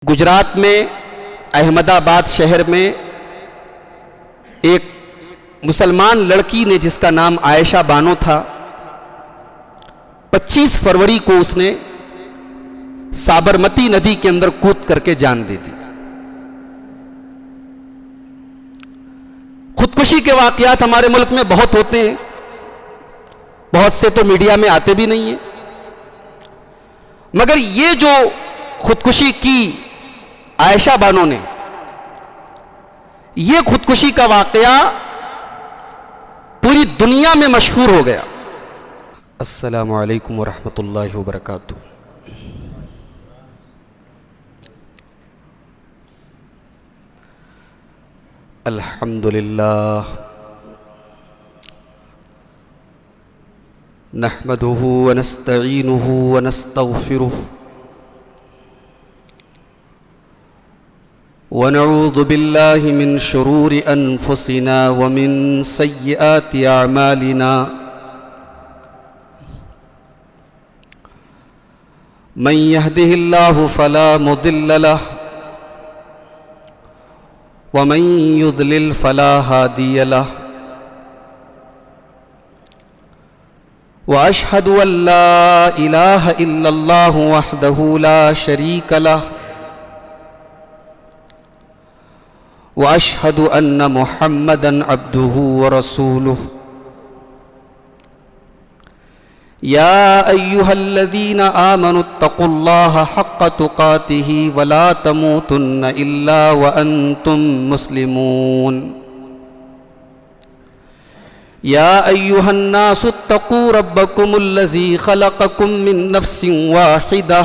गुजरात में अहमदाबाद शहर में एक मुसलमान लड़की ने, जिसका नाम आयशा बानो था, 25 फरवरी को उसने साबरमती नदी के अंदर कूद करके जान दे दी। खुदकुशी के वाकयात हमारे मुल्क में बहुत होते हैं, बहुत से तो मीडिया में आते भी नहीं हैं, मगर ये जो खुदकुशी की आयशा बानो ने, ये खुदकुशी का वाकया पूरी दुनिया में मशहूर हो गया। अस्सलामु अलैकुम वरहमतुल्लाहि वबरकातुहू। अल्हम्दुलिल्लाह नहमदुहु व नस्तईनुहु व नस्तगफिरुहु व नऊज़ु बिल्लाहि मिन शुरूरि अनफुसिना व मिन सय्यिआति अअमालिना। मन यहदिहिल्लाहु फला मुदिल्ल लहु व मन युद्लिल फला हादिय लहु। व अशहदु अल्ला इलाहा इल्लल्लाहु वहदहु ला शरीक लहु व अशहदु अन्न मुहम्मदन अब्दुहु व रसूलुहु। या अय्युहल्लज़ीना आमनुत्तक़ुल्लाहा हक़्क़ तुक़ातिही व ला तमूतुन्न इल्ला व अंतुम मुस्लिमून। या अय्युहन्नासुत्तक़ू रब्बकुमुल्लज़ी ख़लक़कुम मिन नफ़्सिन वाहिदा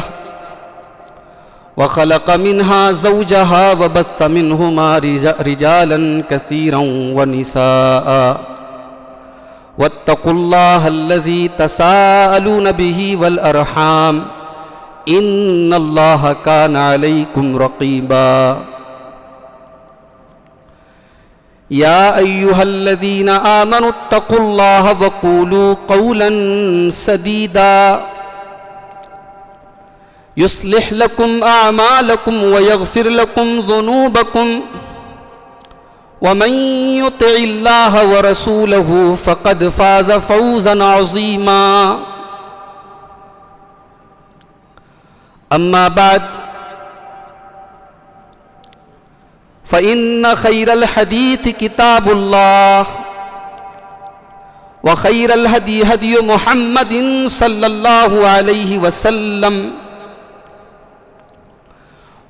व ख़लक़ मिन्हा ज़ौजहा व बत्थ मिन्हुमा रिजालन कसीरन व निसाअ वत्तक़ुल्लाहल्लज़ी तसाअलून बिही वल अरहाम इन्नल्लाहा कान अलैकुम रक़ीबा। या अय्युहल्लज़ीना आमनुत्तक़ुल्लाहा व क़ूलू क़ौलन सदीदा युस्लिह लकुम अअमालकुम व यग़फ़िर लकुम ज़ुनूबकुम व मन युतिइल्लाह व रसूलहु फ़क़द फ़ाज़ फ़ौज़न अज़ीमा। अम्मा बाद फ़इन्न ख़ैरल हदीथ किताबुल्लाह व ख़ैरल हदी हदी मुहम्मदिन सल्लल्लाहु अलैहि वसल्लम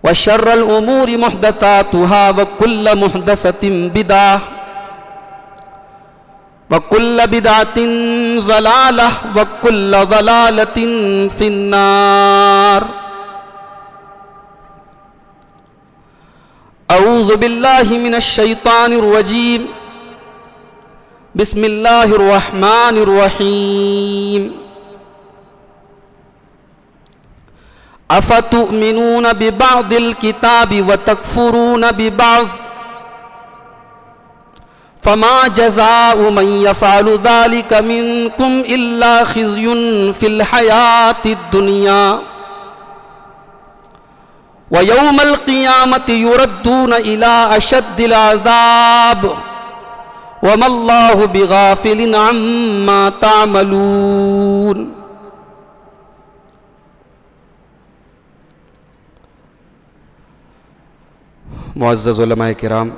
व शर्रल उमूरि मुहदसातुहा व कुल्ल मुहदसतिन बिदअह व कुल्ल बिदअतिन ज़लालह व कुल्ल ज़लालतिन फिन्नार। अऊज़ु बिल्लाहि मिनश शैतानिर रजीम। बिस्मिल्लाहिर रहमानिर रहीम। अफ़तुमिनून बिबअदिल किताबि व तकफ़ुरून बिबअद फ़मा जज़ाउ मन यफ़अलु ज़ालिका मिनकुम इल्ला ख़िज़्युन फ़िल हयातिद दुनिया व यौमल क़ियामति युरद्दून इला अशद्दिल अज़ाब व मल्लाहु बिग़ाफ़िलिन अम्मा तामलून। मुअज़्ज़ज़ उलमाए किराम,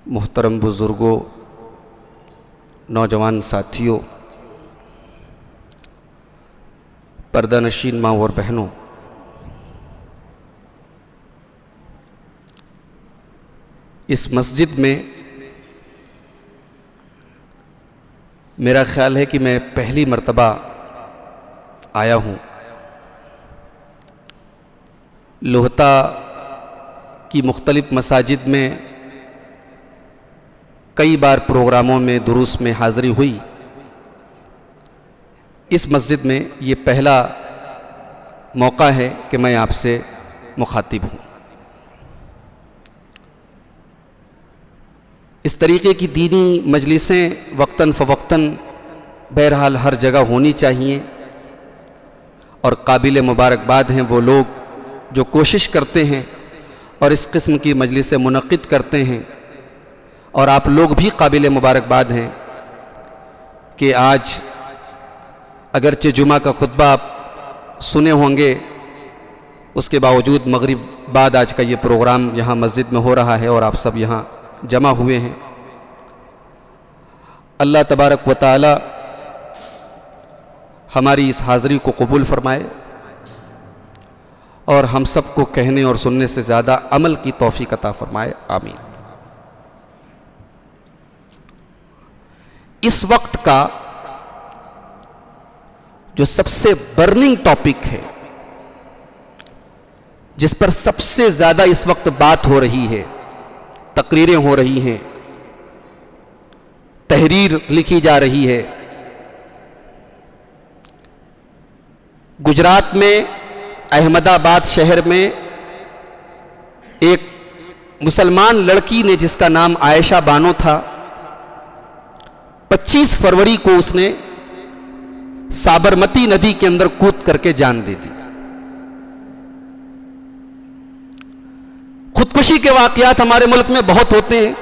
मुहतरम बुज़ुर्गों, नौजवान साथियों, पर्दानशीन माँ और बहनों, इस मस्जिद में मेरा ख्याल है कि मैं पहली मर्तबा आया हूँ। लोहता की मुख्तलिफ मसाजिद में कई बार प्रोग्रामों में, दुरूस में हाज़िरी हुई। इस मस्जिद में ये पहला मौका है कि मैं आपसे मुखातिब हूँ। इस तरीक़े की दीनी मजलिसें वक्तन फ़वक्तन बहरहाल हर जगह होनी चाहिए और काबिल मुबारकबाद हैं वो लोग जो कोशिश करते हैं और इस किस्म की मजलिसें मुनक़िद करते हैं, और आप लोग भी काबिल मुबारकबाद हैं कि आज अगरचे जुमा का खुतबा आप सुने होंगे, उसके बावजूद मगरिब बाद आज का ये प्रोग्राम यहाँ मस्जिद में हो रहा है और आप सब यहाँ जमा हुए हैं। अल्लाह तबारक व तआला हमारी इस हाज़री को कबूल फरमाए और हम सब को कहने और सुनने से ज़्यादा अमल की तौफीक अता फरमाए, आमीन। इस वक्त का जो सबसे बर्निंग टॉपिक है, जिस पर सबसे ज़्यादा इस वक्त बात हो रही है, तकरीरें हो रही हैं, तहरीर लिखी जा रही है, गुजरात में अहमदाबाद शहर में एक मुसलमान लड़की ने, जिसका नाम आयशा बानो था, 25 फरवरी को उसने साबरमती नदी के अंदर कूद करके जान दे दी। खुदकुशी के वाकयात हमारे मुल्क में बहुत होते हैं,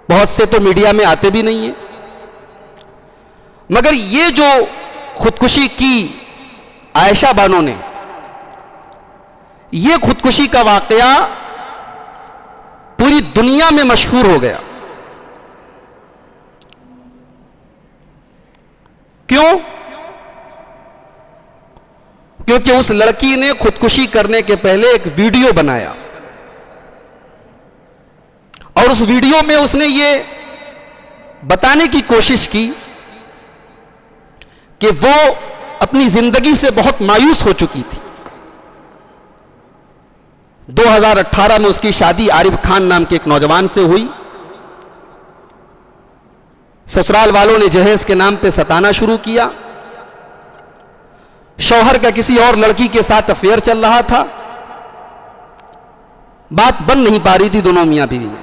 बहुत से तो मीडिया में आते भी नहीं हैं, मगर ये जो खुदकुशी की आयशा बानो ने, ये खुदकुशी का वाकया पूरी दुनिया में मशहूर हो गया। क्यों? क्योंकि उस लड़की ने खुदकुशी करने के पहले एक वीडियो बनाया और उस वीडियो में उसने ये बताने की कोशिश की कि वो अपनी जिंदगी से बहुत मायूस हो चुकी थी। 2018 में उसकी शादी आरिफ खान नाम के एक नौजवान से हुई। ससुराल वालों ने जहेज के नाम पे सताना शुरू किया। शौहर का किसी और लड़की के साथ अफेयर चल रहा था। बात बन नहीं पा रही थी दोनों मियां बीवी में।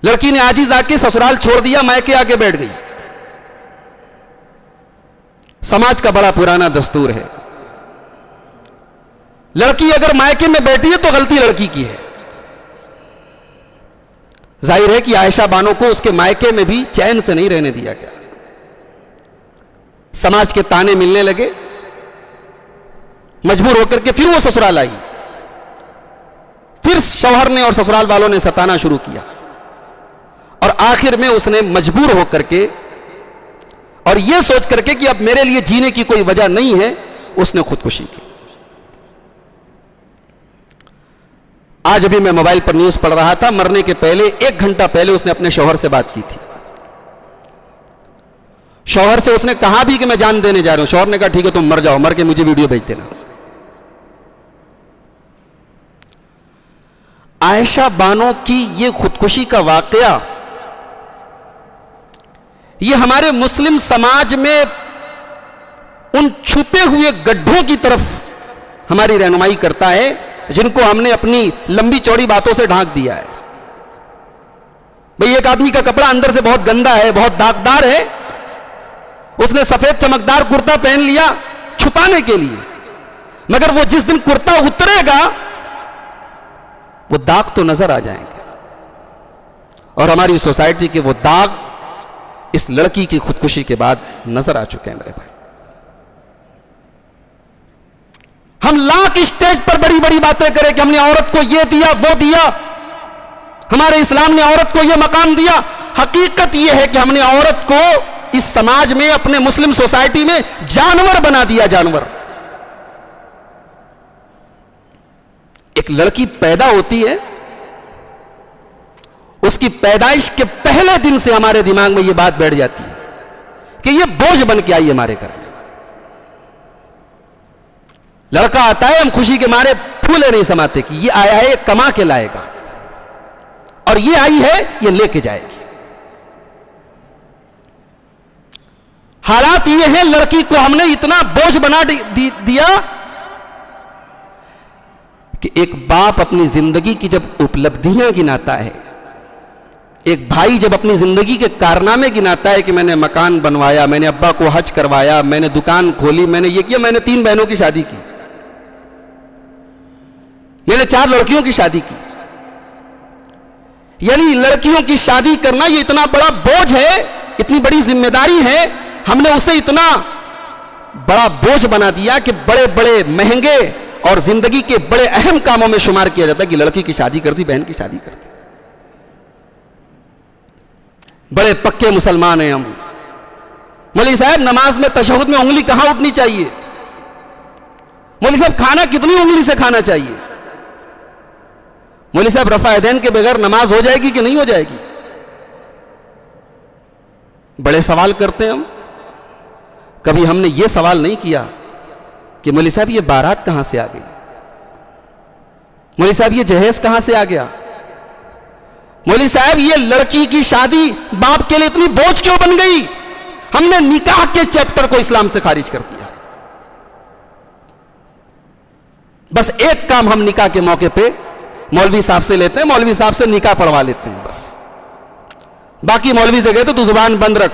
लड़की ने आजीज आके ससुराल छोड़ दिया, मायके आके बैठ गई। समाज का बड़ा पुराना दस्तूर है, लड़की अगर मायके में बैठी है तो गलती लड़की की है। जाहिर है कि आयशा बानो को उसके मायके में भी चैन से नहीं रहने दिया गया। समाज के ताने मिलने लगे, मजबूर होकर के फिर वो ससुराल आई। फिर शौहर ने और ससुराल वालों ने सताना शुरू किया और आखिर में उसने मजबूर होकर के और यह सोच करके कि अब मेरे लिए जीने की कोई वजह नहीं है, उसने खुदकुशी की। आज अभी मैं मोबाइल पर न्यूज पढ़ रहा था, मरने के पहले 1 घंटा पहले उसने अपने शौहर से बात की थी। शौहर से उसने कहा भी कि मैं जान देने जा रहा हूं। शौहर ने कहा ठीक है तुम मर जाओ, मर के मुझे वीडियो भेज देना। आयशा बानो की ये खुदकुशी का वाकया, ये हमारे मुस्लिम समाज में उन छुपे हुए गड्ढों की तरफ हमारी रहनुमाई करता है जिनको हमने अपनी लंबी चौड़ी बातों से ढांक दिया है। भाई एक आदमी का कपड़ा अंदर से बहुत गंदा है, बहुत दागदार है, उसने सफेद चमकदार कुर्ता पहन लिया छुपाने के लिए, मगर वो जिस दिन कुर्ता उतरेगा वो दाग तो नजर आ जाएंगे। और हमारी सोसाइटी के वो दाग इस लड़की की खुदकुशी के बाद नजर आ चुके हैं मेरे भाई। हम लाख स्टेज पर बड़ी बड़ी बातें करें कि हमने औरत को ये दिया वो दिया, हमारे इस्लाम ने औरत को ये मकाम दिया। हकीकत ये है कि हमने औरत को इस समाज में, अपने मुस्लिम सोसाइटी में जानवर बना दिया, जानवर। एक लड़की पैदा होती है, उसकी पैदाइश के पहले दिन से हमारे दिमाग में यह बात बैठ जाती है कि यह बोझ बन के आई हमारे घर में। लड़का आता है, हम खुशी के मारे फूले नहीं समाते कि ये आया है, ये कमा के लाएगा, और ये आई है, ये लेके जाएगी। हालात ये है, लड़की को हमने इतना बोझ बना दिया कि एक बाप अपनी जिंदगी की जब उपलब्धियां गिनाता है, एक भाई जब अपनी जिंदगी के कारनामे गिनाता है कि मैंने मकान बनवाया, मैंने अब्बा को हज करवाया, मैंने दुकान खोली, मैंने ये किया, मैंने 3 बहनों की शादी की, मैंने 4 लड़कियों की शादी की, यानी लड़कियों की शादी करना ये इतना बड़ा बोझ है, इतनी बड़ी जिम्मेदारी है, हमने उसे इतना बड़ा बोझ बना दिया कि बड़े बड़े महंगे और जिंदगी के बड़े अहम कामों में शुमार किया जाता है कि लड़की की शादी कर दी, बहन की शादी कर दी। बड़े पक्के मुसलमान हैं हम। मौलवी साहब नमाज में तशहुद में उंगली कहां उठनी चाहिए? मौलवी साहब खाना कितनी उंगली से खाना चाहिए? मौलवी साहब रफा यदैन के बगैर नमाज हो जाएगी कि नहीं हो जाएगी? बड़े सवाल करते हैं हम। कभी हमने यह सवाल नहीं किया कि मौलवी साहब ये बारात कहां से आ गई, मौलवी साहब ये जहेज कहां से आ गया, मौलवी साहब ये लड़की की शादी बाप के लिए इतनी बोझ क्यों बन गई? हमने निकाह के चैप्टर को इस्लाम से खारिज कर दिया। बस एक काम हम निकाह के मौके पे मौलवी साहब से लेते हैं, मौलवी साहब से निकाह पढ़वा लेते हैं बस। बाकी मौलवी से कहते तू जुबान बंद रख,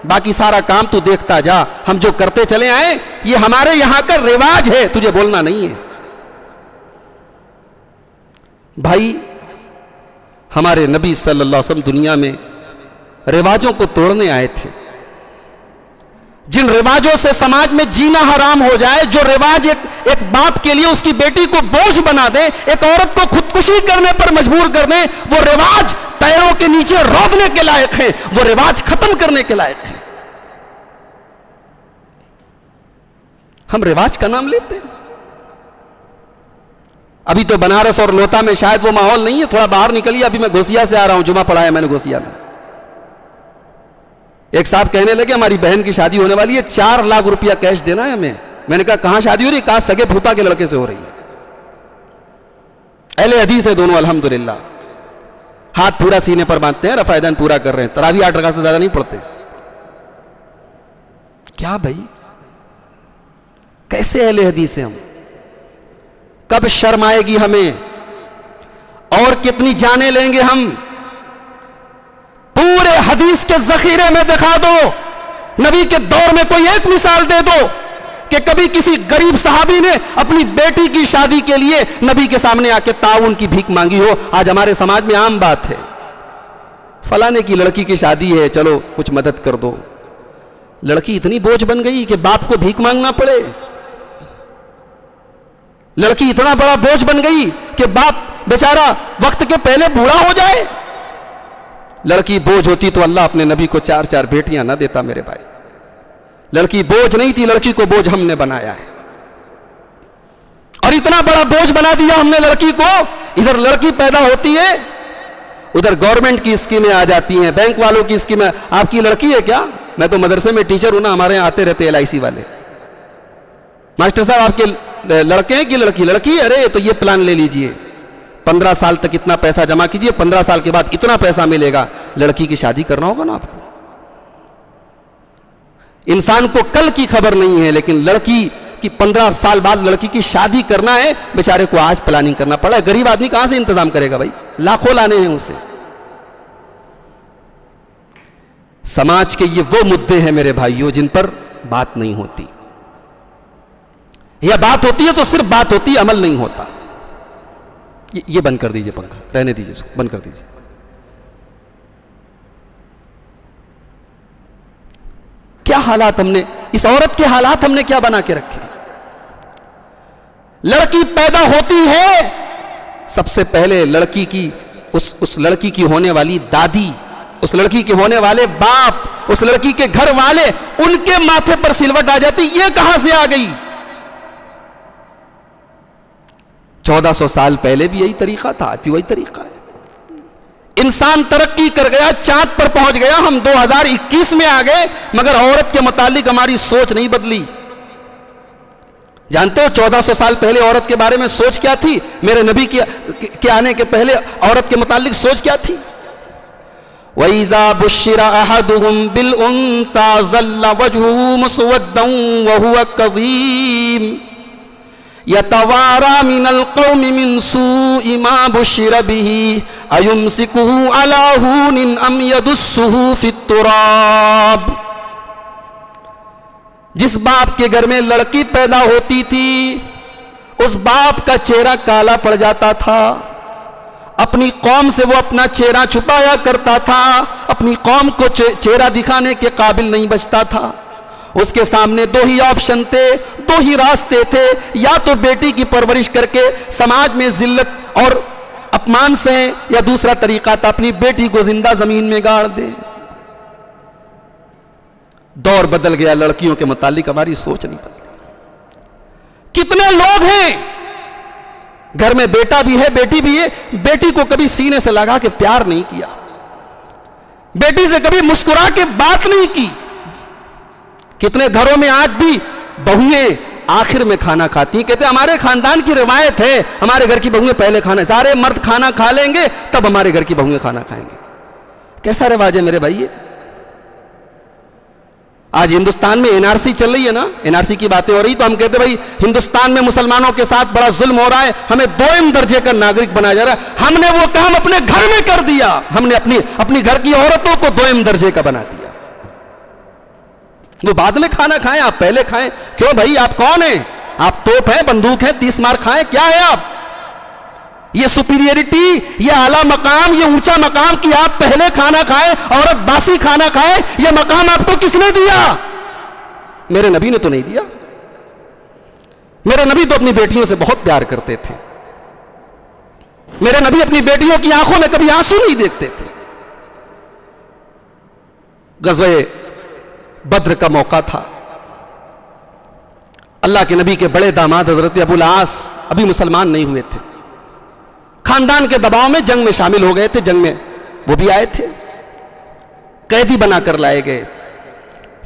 बाकी सारा काम तू देखता जा, हम जो करते चले आए ये हमारे यहां का रिवाज है, तुझे बोलना नहीं है। भाई हमारे नबी सल्लल्लाहु अलैहि वसल्लम दुनिया में रिवाजों को तोड़ने आए थे। जिन रिवाजों से समाज में जीना हराम हो जाए, जो रिवाज एक बाप के लिए उसकी बेटी को बोझ बना दे, एक औरत को खुदकुशी करने पर मजबूर कर दे, वो रिवाज पैरों के नीचे रोकने के लायक है, वो रिवाज खत्म करने के लायक है। हम रिवाज का नाम लेते हैं। अभी तो बनारस और लोता में शायद वो माहौल नहीं है, थोड़ा बाहर निकलिए। अभी मैं घोसिया से आ रहा हूं, जुमा पढ़ाया मैंने घोसिया में। एक साहब कहने लगे हमारी बहन की शादी होने वाली है, 4 लाख रुपया कैश देना है हमें। मैंने कहा कहां शादी हो रही? कहा सगे फूफा के लड़के से हो रही है। अहले हदीस है दोनों अल्हम्दुलिल्लाह, हाथ पूरा सीने पर बांधते हैं, रफ़ा यदैन पूरा कर रहे हैं, तरावी 8 रकात से ज्यादा नहीं पढ़ते। क्या भाई, कैसे अहले हदीस हैं हम? कब शर्म आएगी हमें? और कितनी जाने लेंगे हम? पूरे हदीस के जखीरे में दिखा दो, नबी के दौर में कोई एक मिसाल दे दो कि कभी किसी गरीब सहाबी ने अपनी बेटी की शादी के लिए नबी के सामने आके ताउन की भीख मांगी हो। आज हमारे समाज में आम बात है, फलाने की लड़की की शादी है, चलो कुछ मदद कर दो। लड़की इतनी बोझ बन गई कि बाप को भीख मांगना पड़े। लड़की इतना बड़ा बोझ बन गई कि बाप बेचारा वक्त के पहले बूढ़ा हो जाए। लड़की बोझ होती तो अल्लाह अपने नबी को 4-4 बेटियां ना देता मेरे भाई। लड़की बोझ नहीं थी, लड़की को बोझ हमने बनाया है, और इतना बड़ा बोझ बना दिया हमने लड़की को। इधर लड़की पैदा होती है, उधर गवर्नमेंट की स्कीमें आ जाती हैं, बैंक वालों की स्कीमें। आपकी लड़की है क्या? मैं तो मदरसे में टीचर हूं ना, हमारे यहां आते रहते LIC वाले, मास्टर साहब आपके लड़के हैं कि लड़की? लड़की, अरे तो ये प्लान ले लीजिए, 15 साल तक इतना पैसा जमा कीजिए, 15 साल के बाद इतना पैसा मिलेगा। लड़की की शादी करना होगा ना आपको। इंसान को कल की खबर नहीं है, लेकिन लड़की की 15 साल बाद लड़की की शादी करना है, बेचारे को आज प्लानिंग करना पड़ा। गरीब आदमी कहां से इंतजाम करेगा भाई? लाखों लाने हैं उसे। समाज के ये वो मुद्दे हैं मेरे भाइयों जिन पर बात नहीं होती, या बात होती है तो सिर्फ बात होती है, अमल नहीं होता। ये बंद कर दीजिए, पंखा रहने दीजिए, इसको बंद कर दीजिए। क्या हालात हमने, इस औरत के हालात हमने क्या बना के रखे? लड़की पैदा होती है, सबसे पहले लड़की की उस लड़की की होने वाली दादी, उस लड़की के होने वाले बाप, उस लड़की के घर वाले, उनके माथे पर सिलवट आ जाती। ये कहां से आ गई? 1400 साल पहले भी यही तरीका था, आज भी वही तरीका है। इंसान तरक्की कर गया, चांद पर पहुंच गया, हम 2021 में आ गए, मगर औरत के मुतालिक हमारी सोच नहीं बदली। जानते हो 1400 साल पहले औरत के बारे में सोच क्या थी? मेरे नबी के आने के पहले औरत के मुतालिक सोच क्या थी? वइज़ा बुश्शिरा अहदुहुम बिल उन्सा ज़ल्ला वजहुहु मुस्वद्दन व हुवा कज़ीम यतवारा मिनल कौमि मिन सूइ मा बुश्शिरा बिही अयुमसिकुहु अला हूनिन अम यदुस्सुहु फित्तुराब। जिस बाप के घर में लड़की पैदा होती थी उस बाप का चेहरा काला पड़ जाता था, अपनी कौम से वो अपना चेहरा छुपाया करता था, अपनी कौम को चेहरा दिखाने के काबिल नहीं बचता था। उसके सामने दो ही ऑप्शन थे, दो ही रास्ते थे, या तो बेटी की परवरिश करके समाज में जिल्लत और अपमान से, या दूसरा तरीका था अपनी बेटी को जिंदा जमीन में गाड़ दे। दौर बदल गया, लड़कियों के मुतालिक हमारी सोच नहीं बदली। कितने लोग हैं घर में बेटा भी है बेटी भी है, बेटी को कभी सीने से लगा के प्यार नहीं किया, बेटी से कभी मुस्कुरा के बात नहीं की। कितने घरों में आज भी बहुएं आखिर में खाना खाती, कहते हमारे खानदान की रिवायत है, हमारे घर की बहुएं पहले खाना, सारे मर्द खाना खा लेंगे तब हमारे घर की बहुएं खाना खाएंगे। कैसा रिवाज है मेरे भाई? आज हिंदुस्तान में एनआरसी चल रही है ना, एनआरसी की बातें हो रही, तो हम कहते भाई हिंदुस्तान में मुसलमानों के साथ बड़ा जुल्म हो रहा है, हमें दोयम दर्जे का नागरिक बनाया जा रहा है। हमने वो काम अपने घर में कर दिया, हमने अपनी घर की औरतों को दोयम दर्जे का बना दिया। वो बाद में खाना खाएं, आप पहले खाएं। क्यों भाई, आप कौन हैं? आप तोप हैं, बंदूक है, 30 मार खाएं, क्या है आप? ये सुपीरियरिटी, ये आला मकाम, ये ऊंचा मकाम कि आप पहले खाना खाएं, औरत बासी खाना खाए, ये मकाम आपको किसने दिया? मेरे नबी ने तो नहीं दिया। मेरे नबी तो अपनी बेटियों से बहुत प्यार करते थे। मेरे नबी अपनी बेटियों की आंखों में कभी आंसू नहीं देखते थे। गज़वे बद्र का मौका था, अल्लाह के नबी के बड़े दामाद हजरत अबुल आस अभी मुसलमान नहीं हुए थे, खानदान के दबाव में जंग में शामिल हो गए थे, जंग में वो भी आए थे, कैदी बनाकर लाए गए।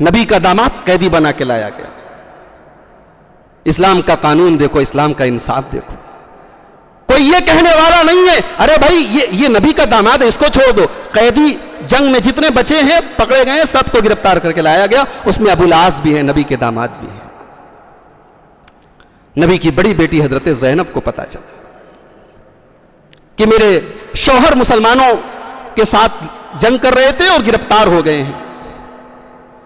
नबी का दामाद कैदी बना के लाया गया। इस्लाम का कानून देखो, इस्लाम का इंसाफ देखो। कोई ये कहने वाला नहीं है अरे भाई ये नबी का दामाद है, इसको छोड़ दो। कैदी जंग में जितने बचे हैं पकड़े गए, सबको गिरफ्तार करके लाया गया। उसमें अबुल आस भी है, नबी के दामाद भी है। नबी की बड़ी बेटी हजरत ज़ैनब को पता चला कि मेरे शौहर मुसलमानों के साथ जंग कर रहे थे और गिरफ्तार हो गए हैं।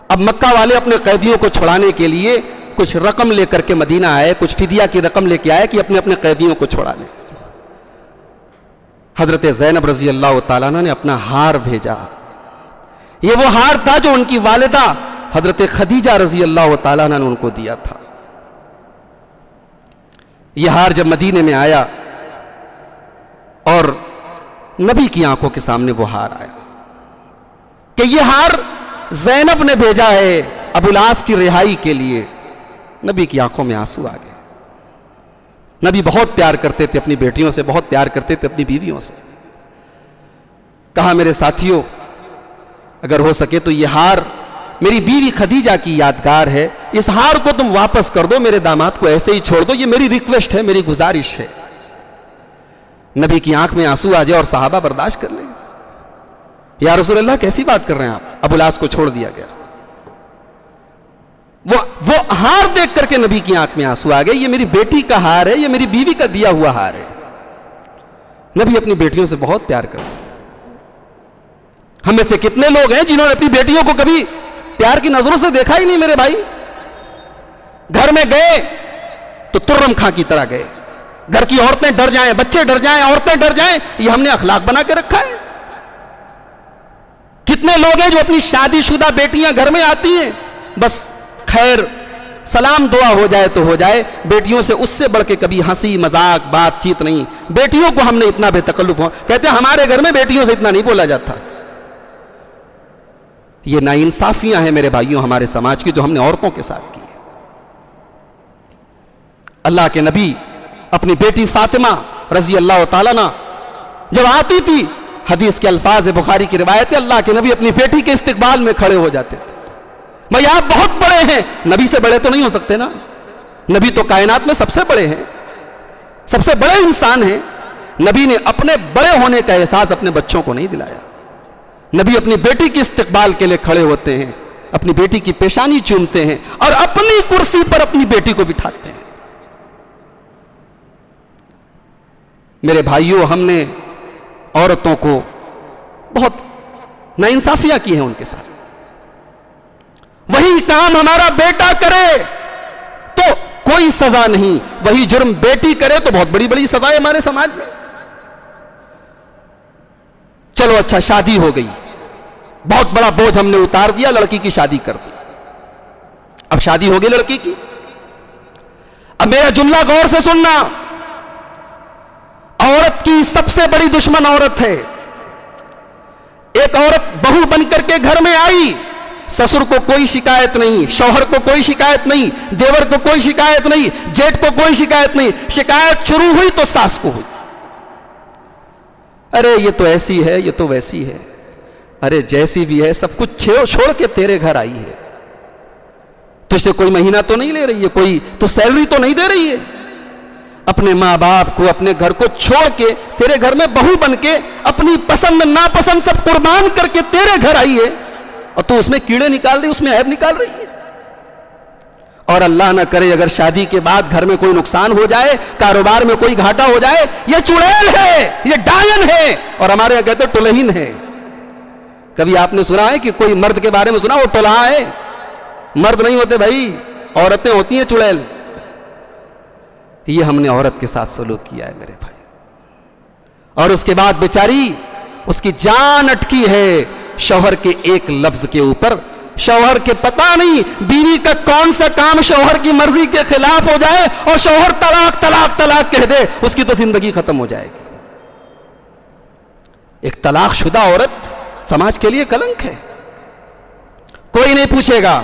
अब मक्का वाले अपने कैदियों को छुड़ाने के लिए कुछ रकम लेकर के मदीना आए, कुछ फिदिया की रकम लेके आए कि अपने अपने कैदियों को छुड़ा लें। हजरत ज़ैनब रजी अल्लाह ताला ने अपना हार भेजा। ये वो हार था जो उनकी वालिदा हजरत खदीजा रजी अल्लाह ताला ने उनको दिया था। यह हार जब मदीने में आया और नबी की आंखों के सामने वो हार आया कि यह हार ज़ैनब ने भेजा है अबुल आस की रिहाई के लिए, नबी की आंखों में आंसू आ गए। नबी बहुत प्यार करते थे अपनी बेटियों से, बहुत प्यार करते थे अपनी बीवियों से। कहा मेरे साथियों, अगर हो सके तो यह हार मेरी बीवी खदीजा की यादगार है, इस हार को तुम वापस कर दो, मेरे दामाद को ऐसे ही छोड़ दो, ये मेरी रिक्वेस्ट है, मेरी गुजारिश है। नबी की आंख में आंसू आ जाए और सहाबा बर्दाश्त कर लें। या रसूल अल्लाह कैसी बात कर रहे हैं आप? अबुल आस को छोड़ दिया गया। वो हार देख करके नबी की आंख में आंसू आ गए। ये मेरी बेटी का हार है, ये मेरी बीवी का दिया हुआ हार है। नबी अपनी बेटियों से बहुत प्यार करते हैं। हम में से कितने लोग हैं जिन्होंने अपनी बेटियों को कभी प्यार की नजरों से देखा ही नहीं? मेरे भाई, घर में गए तो तुर्रम खां की तरह गए। घर की औरतें डर जाएं, बच्चे डर जाएं, औरतें डर जाएं, ये हमने अखलाक बना के रखा है। कितने लोग हैं जो अपनी शादीशुदा बेटियां घर में आती हैं, बस खैर सलाम दुआ हो जाए तो हो जाए, बेटियों से उससे बढ़ के कभी हंसी मजाक बातचीत नहीं। बेटियों को हमने इतना बेतकल्लुफ हो, कहते हैं हमारे घर में बेटियों से इतना नहीं बोला जाता। ये नाइंसाफियां हैं मेरे भाइयों हमारे समाज की, जो हमने औरतों के साथ की है। अल्लाह के नबी अपनी बेटी फातिमा रजी अल्लाह ताला ना जब आती थी, हदीस के अल्फाज बुखारी की रिवायत है, अल्लाह के नबी अपनी बेटी के इस्तिकबाल में खड़े हो जाते थे। भाई आप बहुत बड़े हैं, नबी से बड़े तो नहीं हो सकते ना, नबी तो कायनात में सबसे बड़े हैं, सबसे बड़े इंसान हैं। नबी ने अपने बड़े होने का एहसास अपने बच्चों को नहीं दिलाया। नबी अपनी बेटी के इस्तिकबाल के लिए खड़े होते हैं, अपनी बेटी की पेशानी चूमते हैं और अपनी कुर्सी पर अपनी बेटी को बिठाते हैं। मेरे भाइयों, हमने औरतों को बहुत नाइंसाफियां की हैं उनके साथ। वही काम हमारा बेटा करे तो कोई सजा नहीं, वही जुर्म बेटी करे तो बहुत बड़ी बड़ी सजाएं हमारे समाज में। चलो अच्छा, शादी हो गई, बहुत बड़ा बोझ हमने उतार दिया, लड़की की शादी कर दी। अब शादी हो गई लड़की की। अब मेरा जुमला गौर से सुनना, औरत की सबसे बड़ी दुश्मन औरत है। एक औरत बहू बनकर के घर में आई, ससुर को कोई शिकायत नहीं, शौहर को कोई शिकायत नहीं, देवर को कोई शिकायत नहीं, जेठ को कोई शिकायत नहीं। शिकायत शुरू हुई तो सास को हुई। अरे ये तो ऐसी है, ये तो वैसी है। अरे जैसी भी है, सब कुछ छोड़ के तेरे घर आई है। तुझसे कोई महीना तो नहीं ले रही है, कोई तो सैलरी तो नहीं दे रही है। अपने माँ बाप को, अपने घर को छोड़ के तेरे घर में बहू बन के अपनी पसंद नापसंद सब कुर्बान करके तेरे घर आई है, और तू उसमें कीड़े निकाल रही, उसमें ऐब निकाल रही है। और अल्लाह ना करे अगर शादी के बाद घर में कोई नुकसान हो जाए, कारोबार में कोई घाटा हो जाए, ये चुड़ैल है, ये डायन है, और हमारे यहां कहते टुलहीन है। कभी आपने सुना है कि कोई मर्द के बारे में सुना वो टुलहा है? मर्द नहीं होते भाई, औरतें होती हैं चुड़ैल। ये हमने औरत के साथ सलूक किया है मेरे भाई। और उसके बाद बेचारी, उसकी जान अटकी है शौहर के एक लफ्ज के ऊपर। शौहर के पता नहीं बीवी का कौन सा काम शौहर की मर्जी के खिलाफ हो जाए और शौहर तलाक तलाक तलाक कह दे, उसकी तो जिंदगी खत्म हो जाएगी। एक तलाकशुदा औरत समाज के लिए कलंक है। कोई नहीं पूछेगा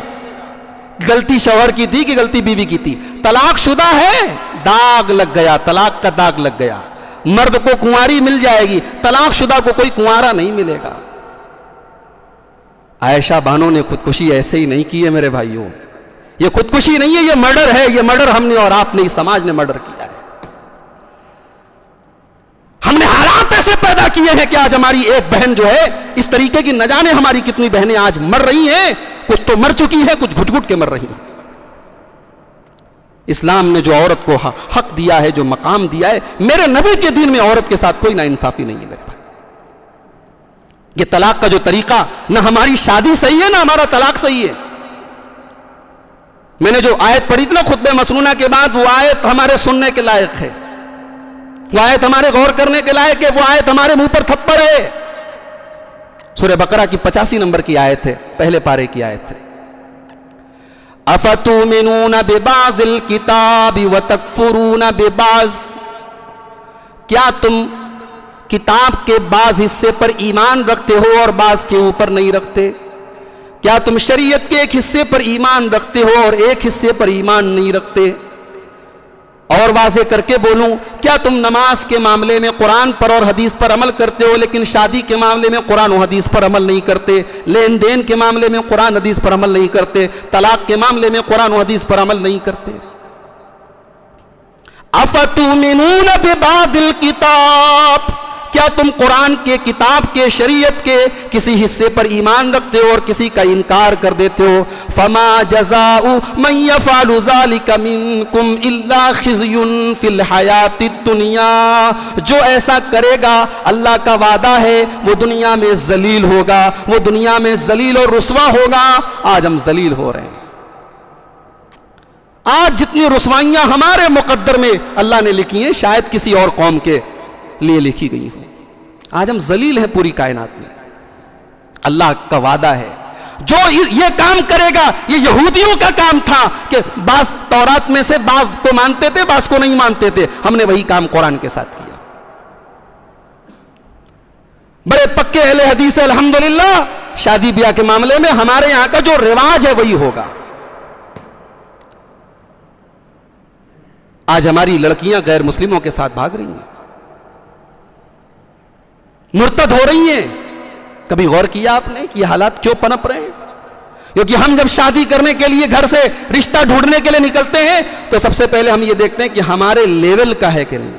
गलती शौहर की थी कि गलती बीवी की थी। तलाकशुदा है, दाग लग गया, तलाक का दाग लग गया। मर्द को कुंवारी मिल जाएगी, तलाकशुदा को कोई कुंवारा नहीं मिलेगा। आयशा बानो ने खुदकुशी ऐसे ही नहीं की है मेरे भाइयों। ये खुदकुशी नहीं है, ये मर्डर है। ये मर्डर हमने और आपने, इस समाज ने मर्डर किया है। हमने हालात ऐसे पैदा किए हैं कि आज हमारी एक बहन जो है इस तरीके की, न जाने हमारी कितनी बहनें आज मर रही हैं। कुछ तो मर चुकी है, कुछ घुट घुट के मर रही हैं। इस्लाम ने जो औरत को हक दिया है, जो मकाम दिया है, मेरे नबी के दीन में औरत के साथ कोई नाइंसाफी नहीं है मेरे भाई। ये तलाक का जो तरीका, ना हमारी शादी सही है, ना हमारा तलाक सही है। मैंने जो आयत पढ़ी थी ना खुतबे मसनूना के बाद, वो आयत हमारे सुनने के लायक है, वो आयत हमारे गौर करने के लायक है, वो आयत हमारे मुंह पर थप्पड़ है। सूरह बकरा की 85 नंबर की आयत है, पहले पारे की आयत है। अफतुमिनून बिबाज़िल किताबि व तकफुरून बिबाज़, क्या तुम किताब के बाज हिस्से पर ईमान रखते हो और बाज के ऊपर नहीं रखते? क्या तुम शरीयत के एक हिस्से पर ईमान रखते हो और एक हिस्से पर ईमान नहीं रखते? और वाज़े करके बोलूं, क्या तुम नमाज के मामले में कुरान पर और हदीस पर अमल करते हो, लेकिन शादी के मामले में कुरान और हदीस पर अमल नहीं करते? लेन देन के मामले में कुरान हदीस पर अमल नहीं करते? तलाक के मामले में कुरान और हदीस पर अमल नहीं करते? अफतुमिनून बिबाज़िल किताब, क्या तुम कुरान के, किताब के, शरीयत के किसी हिस्से पर ईमान रखते हो और किसी का इनकार कर देते हो? फमा जज़ाउ मन यफ़अलु ज़ालिका मिनकुम इल्ला खिज़युन फिल हयातिद दुनिया, जो ऐसा करेगा अल्लाह का वादा है वो दुनिया में जलील होगा, वो दुनिया में जलील और रुसवा होगा। आज हम जलील हो रहे हैं। आज जितनी रुसवाइयां हमारे मुकद्दर में अल्लाह ने लिखी हैं, शायद किसी और कौम के लिए लिखी गई हो। आज हम जलील हैं पूरी कायनात में। अल्लाह का वादा है जो ये काम करेगा, ये यहूदियों का काम था कि बास तौरात में से बास को मानते थे, बास को नहीं मानते थे। हमने वही काम कुरान के साथ किया। बड़े पक्के अहले हदीस है अल्हम्दुलिल्लाह। शादी ब्याह के मामले में हमारे यहां का जो रिवाज है वही होगा। आज हमारी लड़कियां गैर मुस्लिमों के साथ भाग रही हैं, मुर्तद हो रही हैं। कभी गौर किया आपने कि हालात क्यों पनप रहे हैं? क्योंकि हम जब शादी करने के लिए घर से रिश्ता ढूंढने के लिए निकलते हैं तो सबसे पहले हम ये देखते हैं कि हमारे लेवल का है कि नहीं।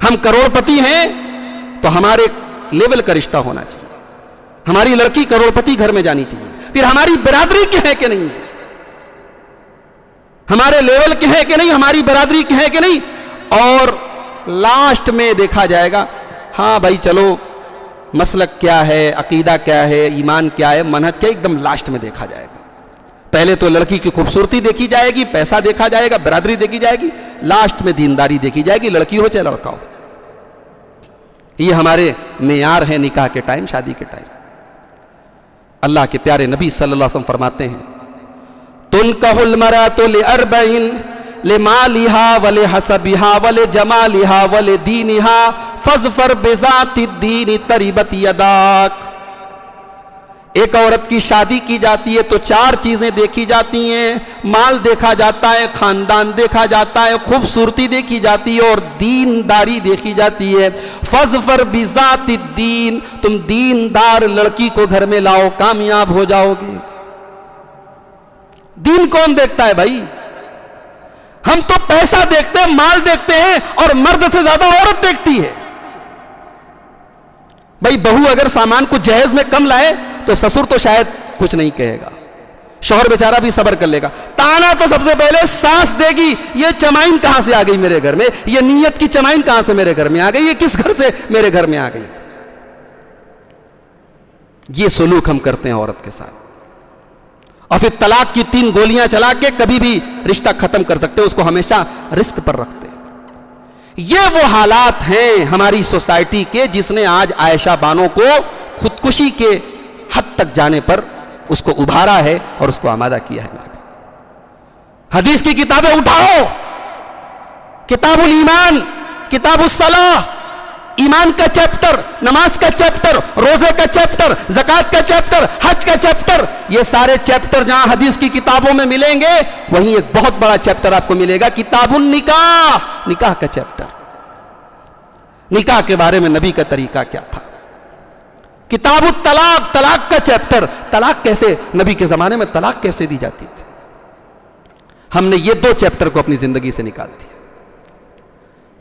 हम करोड़पति हैं तो हमारे लेवल का रिश्ता होना चाहिए, हमारी लड़की करोड़पति घर में जानी चाहिए। फिर हमारी बिरादरी के है कि नहीं, हमारे लेवल के है कि नहीं, हमारी बिरादरी के है कि नहीं, और लास्ट में देखा जाएगा हाँ भाई चलो मसलक क्या है, अकीदा क्या है, ईमान क्या है, मनहज क्या, एकदम लास्ट में देखा जाएगा। पहले तो लड़की की खूबसूरती देखी जाएगी, पैसा देखा जाएगा, बरादरी देखी जाएगी, लास्ट में दीनदारी देखी जाएगी, लड़की हो चाहे लड़का हो। ये हमारे मेयार है निकाह के टाइम, शादी के टाइम। अल्लाह के प्यारे नबी सल्लल्लाहु अलैहि वसल्लम फरमाते हैं, तुनकहुल मरातु लिअरबईन लिमालिहा वले हसबिहा वले जमालिहा वले दीनिहा फज़फर बिज़ातिद्दीन तरिबत यदाक। एक औरत की शादी की जाती है तो 4 चीजें देखी जाती हैं, माल देखा जाता है, खानदान देखा जाता है, खूबसूरती देखी जाती है और दीनदारी देखी जाती है। फज़फर बिज़ातिद्दीन, तुम दीनदार लड़की को घर में लाओ, कामयाब हो जाओगे। दीन कौन देखता है भाई? हम तो पैसा देखते हैं, माल देखते हैं और मर्द से ज्यादा औरत देखती है। भाई बहू अगर सामान को जहेज में कम लाए तो ससुर तो शायद कुछ नहीं कहेगा, शौहर बेचारा भी सब्र कर लेगा। ताना तो सबसे पहले सास देगी, ये चमाइन कहां से आ गई मेरे घर में, ये नीयत की चमाइन कहां से मेरे घर में आ गई, ये किस घर से मेरे घर में आ गई। ये सलूक हम करते हैं औरत के साथ, और फिर तलाक की 3 गोलियां चला के कभी भी रिश्ता खत्म कर सकते हैं, उसको हमेशा रिस्क पर रखते हैं। ये वो हालात हैं हमारी सोसाइटी के जिसने आज आयशा बानो को खुदकुशी के हद तक जाने पर उसको उभारा है और उसको आमादा किया है। हदीस की किताबें उठाओ, किताबुल ईमान, किताबुस सलाह, ईमान का चैप्टर, नमाज का चैप्टर, रोजे का चैप्टर, ज़कात का चैप्टर, हज का चैप्टर, ये सारे चैप्टर जहां हदीस की किताबों में मिलेंगे वहीं एक बहुत बड़ा चैप्टर आपको मिलेगा किताबुन निकाह, निकाह का चैप्टर। निकाह के बारे में नबी का तरीका क्या था। किताबुत तलाक, तलाक का चैप्टर, तलाक कैसे, नबी के जमाने में तलाक कैसे दी जाती थी। हमने ये 2 चैप्टर को अपनी जिंदगी से निकाल दिया।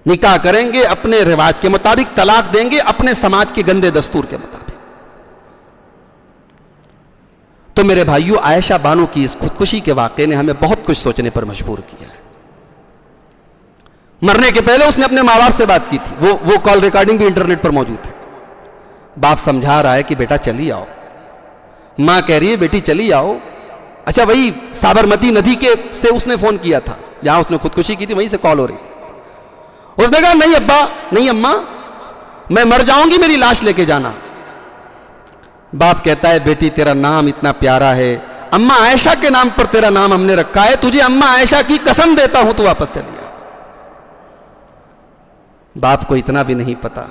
निकाह करेंगे अपने रिवाज के मुताबिक, तलाक देंगे अपने समाज के गंदे दस्तूर के मुताबिक। तो मेरे भाइयों, आयशा बानो की इस खुदकुशी के वाकये ने हमें बहुत कुछ सोचने पर मजबूर किया है। मरने के पहले उसने अपने माँ बाप से बात की थी, वो कॉल रिकॉर्डिंग भी इंटरनेट पर मौजूद है। बाप समझा रहा है कि बेटा चली आओ, मां कह रही है बेटी चली आओ। अच्छा, वही साबरमती नदी के से उसने फोन किया था जहां उसने खुदकुशी की थी, वहीं से कॉल हो रही थी। उसने कहा नहीं अब्बा, नहीं अम्मा, मैं मर जाऊंगी, मेरी लाश लेके जाना। बाप कहता है बेटी तेरा नाम इतना प्यारा है, अम्मा आयशा के नाम पर तेरा नाम हमने रखा है, तुझे अम्मा आयशा की कसम देता हूं तू वापस चली आ। बाप को इतना भी नहीं पता,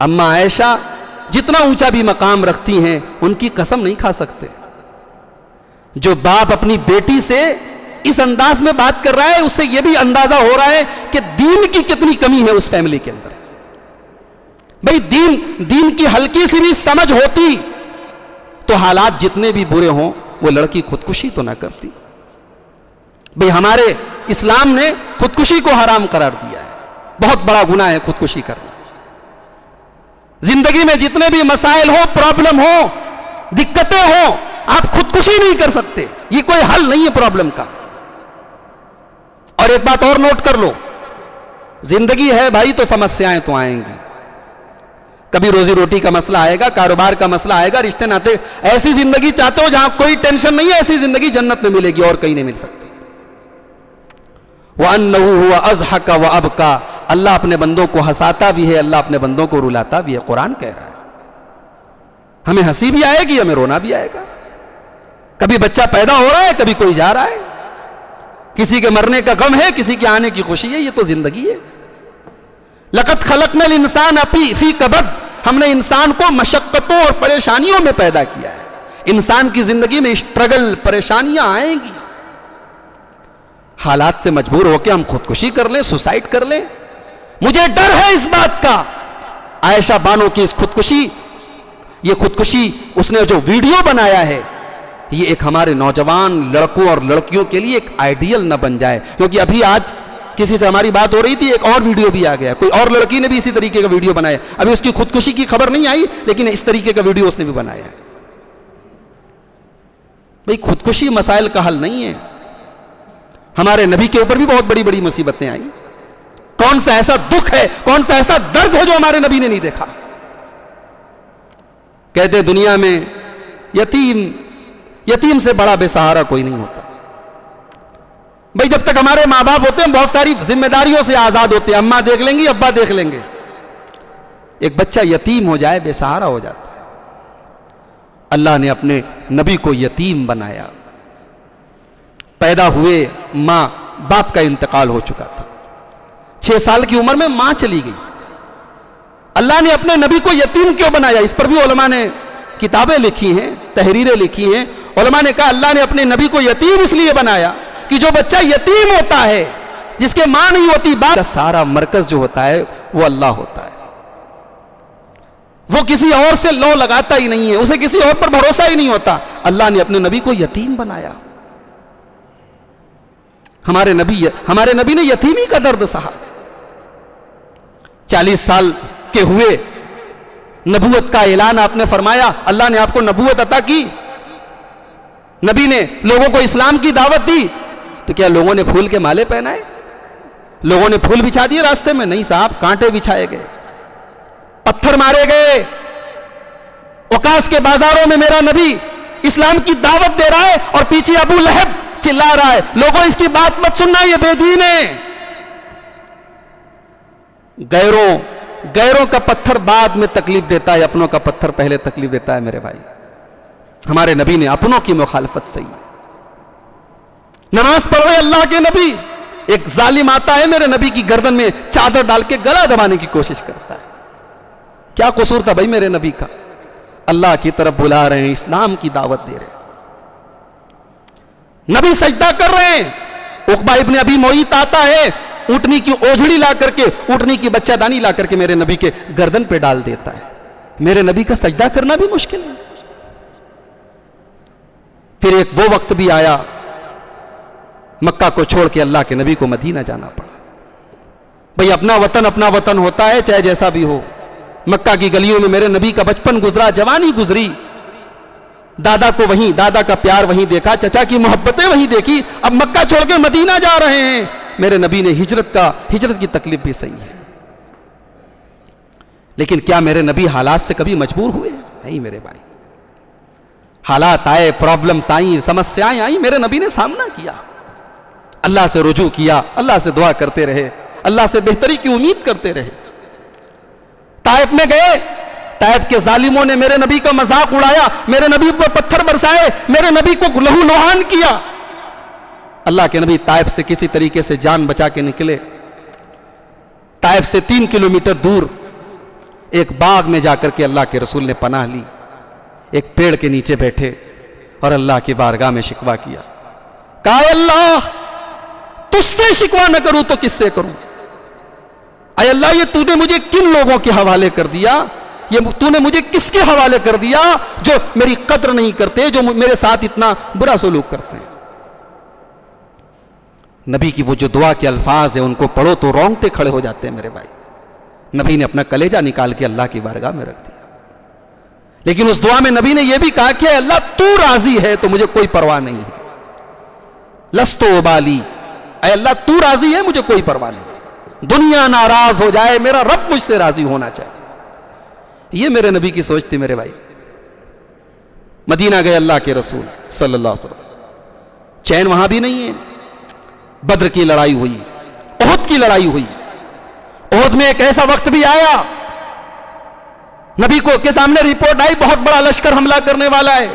अम्मा आयशा जितना ऊंचा भी मकाम रखती हैं उनकी कसम नहीं खा सकते। जो बाप अपनी बेटी से इस अंदाज में बात कर रहा है उससे यह भी अंदाजा हो रहा है कि दीन की कितनी कमी है उस फैमिली के अंदर। भाई दीन की हल्की सी भी समझ होती तो हालात जितने भी बुरे हों वो लड़की खुदकुशी तो ना करती। भाई हमारे इस्लाम ने खुदकुशी को हराम करार दिया है, बहुत बड़ा गुनाह है खुदकुशी करना। जिंदगी में जितने भी मसाइल हो, प्रॉब्लम हो, दिक्कतें हो, आप खुदकुशी नहीं कर सकते, ये कोई हल नहीं है प्रॉब्लम का। और एक बात और नोट कर लो, जिंदगी है भाई तो समस्याएं तो आएंगी। कभी रोजी रोटी का मसला आएगा, कारोबार का मसला आएगा, रिश्ते नाते। ऐसी जिंदगी चाहते हो जहां कोई टेंशन नहीं है, ऐसी जिंदगी जन्नत में मिलेगी और कहीं नहीं मिल सकती। वअन्नहु हुवा अज़हका व अबका, अल्लाह अपने बंदों को हंसाता भी है, अल्लाह अपने बंदों को रुलाता भी है। कुरान कह रहा है हमें हंसी भी आएगी, हमें रोना भी आएगा। कभी बच्चा पैदा हो रहा है, कभी कोई जा रहा है, किसी के मरने का गम है, किसी के आने की खुशी है। ये तो जिंदगी है। लक़द खलक़नल इंसान फी कबद, हमने इंसान को मशक्कतों और परेशानियों में पैदा किया है। इंसान की जिंदगी में स्ट्रगल, परेशानियां आएंगी। हालात से मजबूर होकर हम खुदकुशी कर लें, सुसाइड कर लें। मुझे डर है इस बात का। आयशा बानो की इस खुदकुशी, ये खुदकुशी उसने जो वीडियो बनाया है, ये एक हमारे नौजवान लड़कों और लड़कियों के लिए एक आइडियल न बन जाए। क्योंकि अभी आज किसी से हमारी बात हो रही थी, एक और वीडियो भी आ गया, कोई और लड़की ने भी इसी तरीके का वीडियो बनाया। अभी उसकी खुदकुशी की खबर नहीं आई, लेकिन इस तरीके का वीडियो उसने भी बनाया है। भाई खुदकुशी मसाइल का हल नहीं है। हमारे नबी के ऊपर भी बहुत बड़ी बड़ी मुसीबतें आई। कौन सा ऐसा दुख है, कौन सा ऐसा दर्द है जो हमारे नबी ने नहीं देखा। कहते दुनिया में यतीम से बड़ा बेसहारा कोई नहीं होता। भाई जब तक हमारे मां बाप होते हैं बहुत सारी जिम्मेदारियों से आजाद होते हैं, अम्मा देख लेंगी, अब्बा देख लेंगे। एक बच्चा यतीम हो जाए, बेसहारा हो जाता है। अल्लाह ने अपने नबी को यतीम बनाया। पैदा हुए मां बाप का इंतकाल हो चुका था, 6 साल की उम्र में मां चली गई। अल्लाह ने अपने नबी को यतीम क्यों बनाया? इस पर भी उलमा ने किताबें लिखी हैं, तहरीरें लिखी हैं। उलमा ने कहा अल्लाह ने अपने नबी को यतीम इसलिए बनाया कि जो बच्चा यतीम होता है, जिसके मां नहीं होती, बाप का सारा मरकज जो होता है वो अल्लाह होता है। वो किसी और से लौ लगाता ही नहीं है, उसे किसी और पर भरोसा ही नहीं होता। अल्लाह ने अपने नबी को यतीम बनाया। हमारे नबी ने यतीमी का दर्द सहा। 40 साल के हुए, नबूवत का ऐलान आपने फरमाया, अल्लाह ने आपको नबूवत अता की, नबी ने लोगों को इस्लाम की दावत दी, तो क्या लोगों ने फूल के माले पहनाए? लोगों ने फूल बिछा दिए रास्ते में? नहीं साहब, कांटे बिछाए गए, पत्थर मारे गए। औकास के बाजारों में मेरा नबी इस्लाम की दावत दे रहा है और पीछे अबू लहब चिल्ला रहा है, लोगों इसकी बात मत सुनना, ये बेदीन है। गैरों का पत्थर बाद में तकलीफ देता है, अपनों का पत्थर पहले तकलीफ देता है। मेरे भाई, हमारे नबी ने अपनों की मुखालफत सही। नमाज पढ़ रहे अल्लाह के नबी, एक जालिम आता है मेरे नबी की गर्दन में चादर डाल के गला दबाने की कोशिश करता है। क्या कसूर था भाई मेरे नबी का? अल्लाह की तरफ बुला रहे हैं, इस्लाम की दावत दे रहे हैं। नबी सजदा कर रहे हैं। उकबा इब्न अबी मुईत आता है, ऊँटनी की ओझड़ी ला करके, ऊँटनी की बच्चादानी ला करके मेरे नबी के गर्दन पे डाल देता है। मेरे नबी का सजदा करना भी मुश्किल है। फिर एक वो वक्त भी आया, मक्का को छोड़ के अल्लाह के नबी को मदीना जाना पड़ा। भाई अपना वतन होता है, चाहे जैसा भी हो। मक्का की गलियों में मेरे नबी का बचपन गुजरा, जवानी गुजरी, दादा को वहीं, दादा का प्यार वहीं देखा, चचा की मोहब्बतें वहीं देखी। अब मक्का छोड़ के मदीना जा रहे हैं। मेरे नबी ने हिजरत की तकलीफ भी सही है। लेकिन क्या मेरे नबी हालात से कभी मजबूर हुए? नहीं मेरे भाई। हालात आए, प्रॉब्लम्स आई, समस्याएं आई, मेरे नबी ने सामना किया, अल्लाह से रुजू किया, अल्लाह से दुआ करते रहे, अल्लाह से बेहतरी की उम्मीद करते रहे। ताइफ में गए, ताइफ के जालिमों ने मेरे नबी का मजाक उड़ाया, मेरे नबी पर पत्थर बरसाए, मेरे नबी को लहू लुहान किया। अल्लाह के नबी ताइफ से किसी तरीके से जान बचा के निकले। ताइफ से 3 किलोमीटर दूर एक बाग में जाकर के अल्लाह के रसूल ने पनाह ली। एक पेड़ के नीचे बैठे और अल्लाह की बारगाह में शिकवा किया। कहा अल्लाह, तुझसे शिकवा न करूं तो किससे करूं? अय अल्लाह, ये तूने मुझे किन लोगों के हवाले कर दिया? ये तूने मुझे किसके हवाले कर दिया जो मेरी कद्र नहीं करते, जो मेरे साथ इतना बुरा सलूक करते हैं? नबी की वो जो दुआ के अल्फाज है, उनको पढ़ो तो रोंगटे खड़े हो जाते हैं मेरे भाई। नबी ने अपना कलेजा निकाल के अल्लाह की बारगाह में रख दिया। लेकिन उस दुआ में नबी ने यह भी कहा कि अल्लाह तू राजी है तो मुझे कोई परवाह नहीं है। लस्तो बाली, अय अल्लाह तू राजी है, मुझे कोई परवाह नहीं। दुनिया नाराज हो जाए, मेरा रब मुझसे राजी होना चाहिए। यह मेरे नबी की सोच थी मेरे भाई। मदीना गए अल्लाह के रसूल सल्लल्लाहु अलैहि वसल्लम। चैन वहां भी नहीं है। बद्र की लड़ाई हुई, ओहद की लड़ाई हुई। ओहद में एक ऐसा वक्त भी आया, नबी को के सामने रिपोर्ट आई, बहुत बड़ा लश्कर हमला करने वाला है।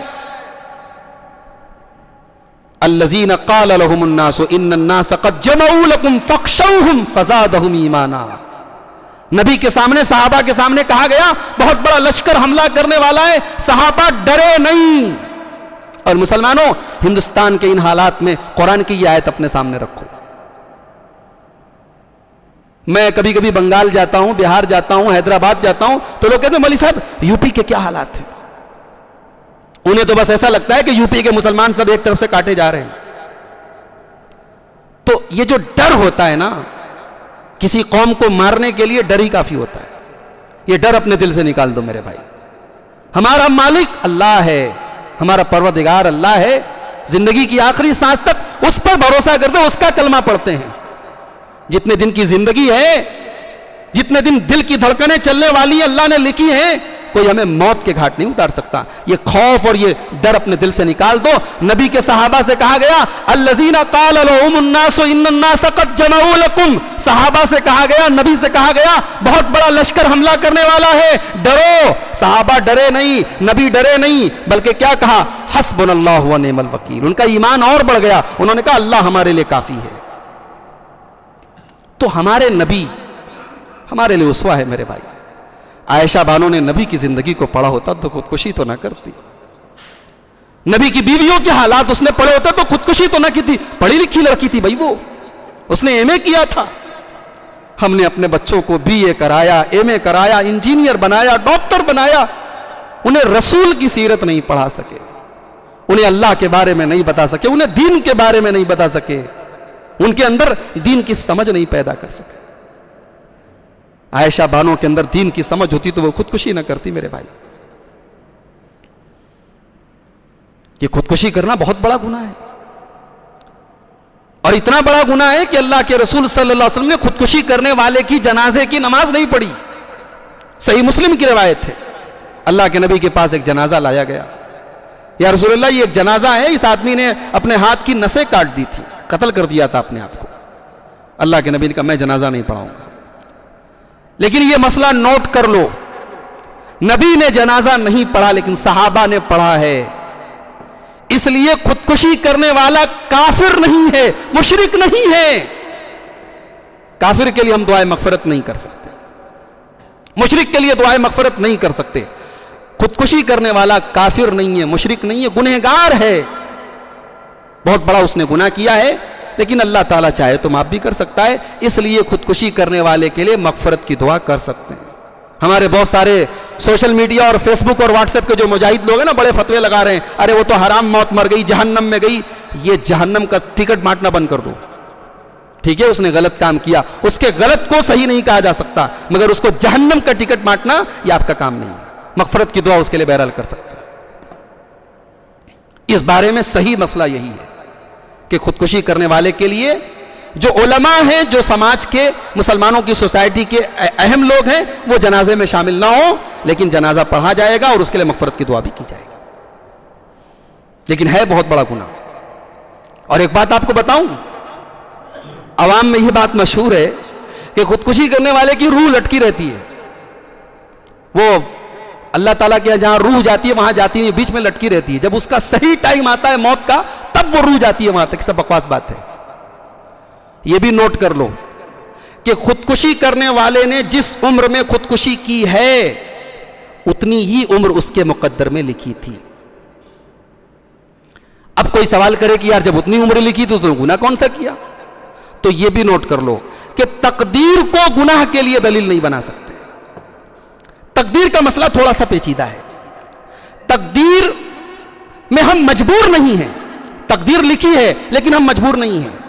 अल्लज़ीना क़ाल लहुमुन्नास इन्नन्नास क़द जमऊ लकुम फ़ख़शौहुम फ़ज़ादहुम ईमाना। नबी के सामने, सहाबा के सामने कहा गया, बहुत बड़ा लश्कर हमला करने वाला है, सहाबा डरे नहीं। और मुसलमानों, हिंदुस्तान के इन हालात में कुरान की यह आयत अपने सामने रखो। मैं कभी कभी बंगाल जाता हूं, बिहार जाता हूं, हैदराबाद जाता हूं, तो लोग कहते हैं मौलवी साहब यूपी के क्या हालात हैं? उन्हें तो बस ऐसा लगता है कि यूपी के मुसलमान सब एक तरफ से काटे जा रहे हैं। तो ये जो डर होता है ना, किसी कौम को मारने के लिए डर ही काफी होता है। ये डर अपने दिल से निकाल दो मेरे भाई। हमारा मालिक अल्लाह है, हमारा परवरदिगार अल्लाह है। जिंदगी की आखिरी सांस तक उस पर भरोसा करते, उसका कलमा पढ़ते हैं। जितने दिन की जिंदगी है, जितने दिन दिल की धड़कनें चलने वाली अल्लाह ने लिखी हैं, कोई हमें मौत के घाट नहीं उतार सकता। ये खौफ और ये डर अपने दिल से निकाल दो। नबी के सहाबा से कहा गया, अल्लज़ीना क़ाल लहुमुन्नासु इन्नन्नास क़द जमऊ लकुम, सहाबा से कहा गया, नबी से कहा गया, बहुत बड़ा लश्कर हमला करने वाला है, डरो। सहाबा डरे नहीं, नबी डरे नहीं, बल्कि क्या कहा, हस्बुनल्लाहु व निअमल वकील। उनका ईमान और बढ़ गया, उन्होंने कहा अल्लाह हमारे लिए काफी है। तो हमारे नबी हमारे लिए उसवा है मेरे भाई। आयशा बानो ने नबी की जिंदगी को पढ़ा होता तो खुदकुशी तो ना करती। नबी की बीवियों के हालात उसने पढ़े होते तो खुदकुशी तो ना की थी। पढ़ी लिखी लड़की थी भाई वो, उसने एमए किया था। हमने अपने बच्चों को बीए कराया, एमए कराया, इंजीनियर बनाया, डॉक्टर बनाया, उन्हें रसूल की सीरत नहीं पढ़ा सके, उन्हें अल्लाह के बारे में नहीं बता सके, उन्हें दीन के बारे में नहीं बता सके, उनके अंदर दीन की समझ नहीं पैदा कर सके। आयशा बानो के अंदर दीन की समझ होती तो वो खुदकुशी ना करती मेरे भाई। ये खुदकुशी करना बहुत बड़ा गुनाह है, और इतना बड़ा गुनाह है कि अल्लाह के रसूल सल्लल्लाहु अलैहि वसल्लम ने खुदकुशी करने वाले की जनाजे की नमाज नहीं पढ़ी। सही मुस्लिम की रिवायत है, अल्लाह के नबी के पास एक जनाजा लाया गया। या रसूलुल्लाह, ये एक जनाजा है, इस आदमी ने अपने हाथ की नसें काट दी थी, कत्ल कर दिया था अपने आप को। अल्लाह के नबी ने कहा मैं जनाजा नहीं पढ़ाऊंगा। लेकिन ये मसला नोट कर लो, नबी ने जनाजा नहीं पढ़ा लेकिन सहाबा ने पढ़ा है। इसलिए खुदकुशी करने वाला काफिर नहीं है, मुशरिक नहीं है। काफिर के लिए हम दुआए मगफिरत नहीं कर सकते, मुशरिक के लिए दुआए मगफिरत नहीं कर सकते। खुदकुशी करने वाला काफिर नहीं है, मुशरिक नहीं है, गुनहगार है, बहुत बड़ा उसने गुनाह किया है, लेकिन अल्लाह ताला चाहे तो माफ भी कर सकता है। इसलिए खुदकुशी करने वाले के लिए मगफिरत की दुआ कर सकते हैं। हमारे बहुत सारे सोशल मीडिया और फेसबुक और व्हाट्सएप के जो मुजाहिद लोग हैं ना, बड़े फतवे लगा रहे हैं, अरे वो तो हराम मौत मर गई, जहन्नम में गई। ये जहन्नम का टिकट बांटना बंद कर दो, ठीक है, उसने गलत काम किया, उसके गलत को सही नहीं कहा जा सकता, मगर उसको जहन्नम का टिकट बांटना ये आपका काम नहीं है। मगफिरत की दुआ उसके लिए बहरहाल कर सकता है। इस बारे में सही मसला यही है कि खुदकुशी करने वाले के लिए जो उलमा हैं, जो समाज के मुसलमानों की सोसाइटी के अहम लोग हैं, वो जनाजे में शामिल ना हो, लेकिन जनाजा पढ़ा जाएगा और उसके लिए मगफिरत की दुआ भी की जाएगी। लेकिन है बहुत बड़ा गुनाह। और एक बात आपको बताऊं, अवाम में यह बात मशहूर है कि खुदकुशी करने वाले की रूह लटकी रहती है। वो अल्लाह ताला के जहां रूह जाती है वहां जाती नहीं, बीच में लटकी रहती है। जब उसका सही टाइम आता है मौत का, तब वो रूह जाती है वहां तक। सब बकवास बात है। यह भी नोट कर लो कि खुदकुशी करने वाले ने जिस उम्र में खुदकुशी की है, उतनी ही उम्र उसके मुकद्दर में लिखी थी। अब कोई सवाल करे कि यार जब उतनी उम्र लिखी तो गुनाह कौन सा किया? तो यह भी नोट कर लो कि तकदीर को गुनाह के लिए दलील नहीं बना सकते। तकदीर का मसला थोड़ा सा पेचीदा है। तकदीर में हम मजबूर नहीं हैं, तकदीर लिखी है लेकिन हम मजबूर नहीं हैं।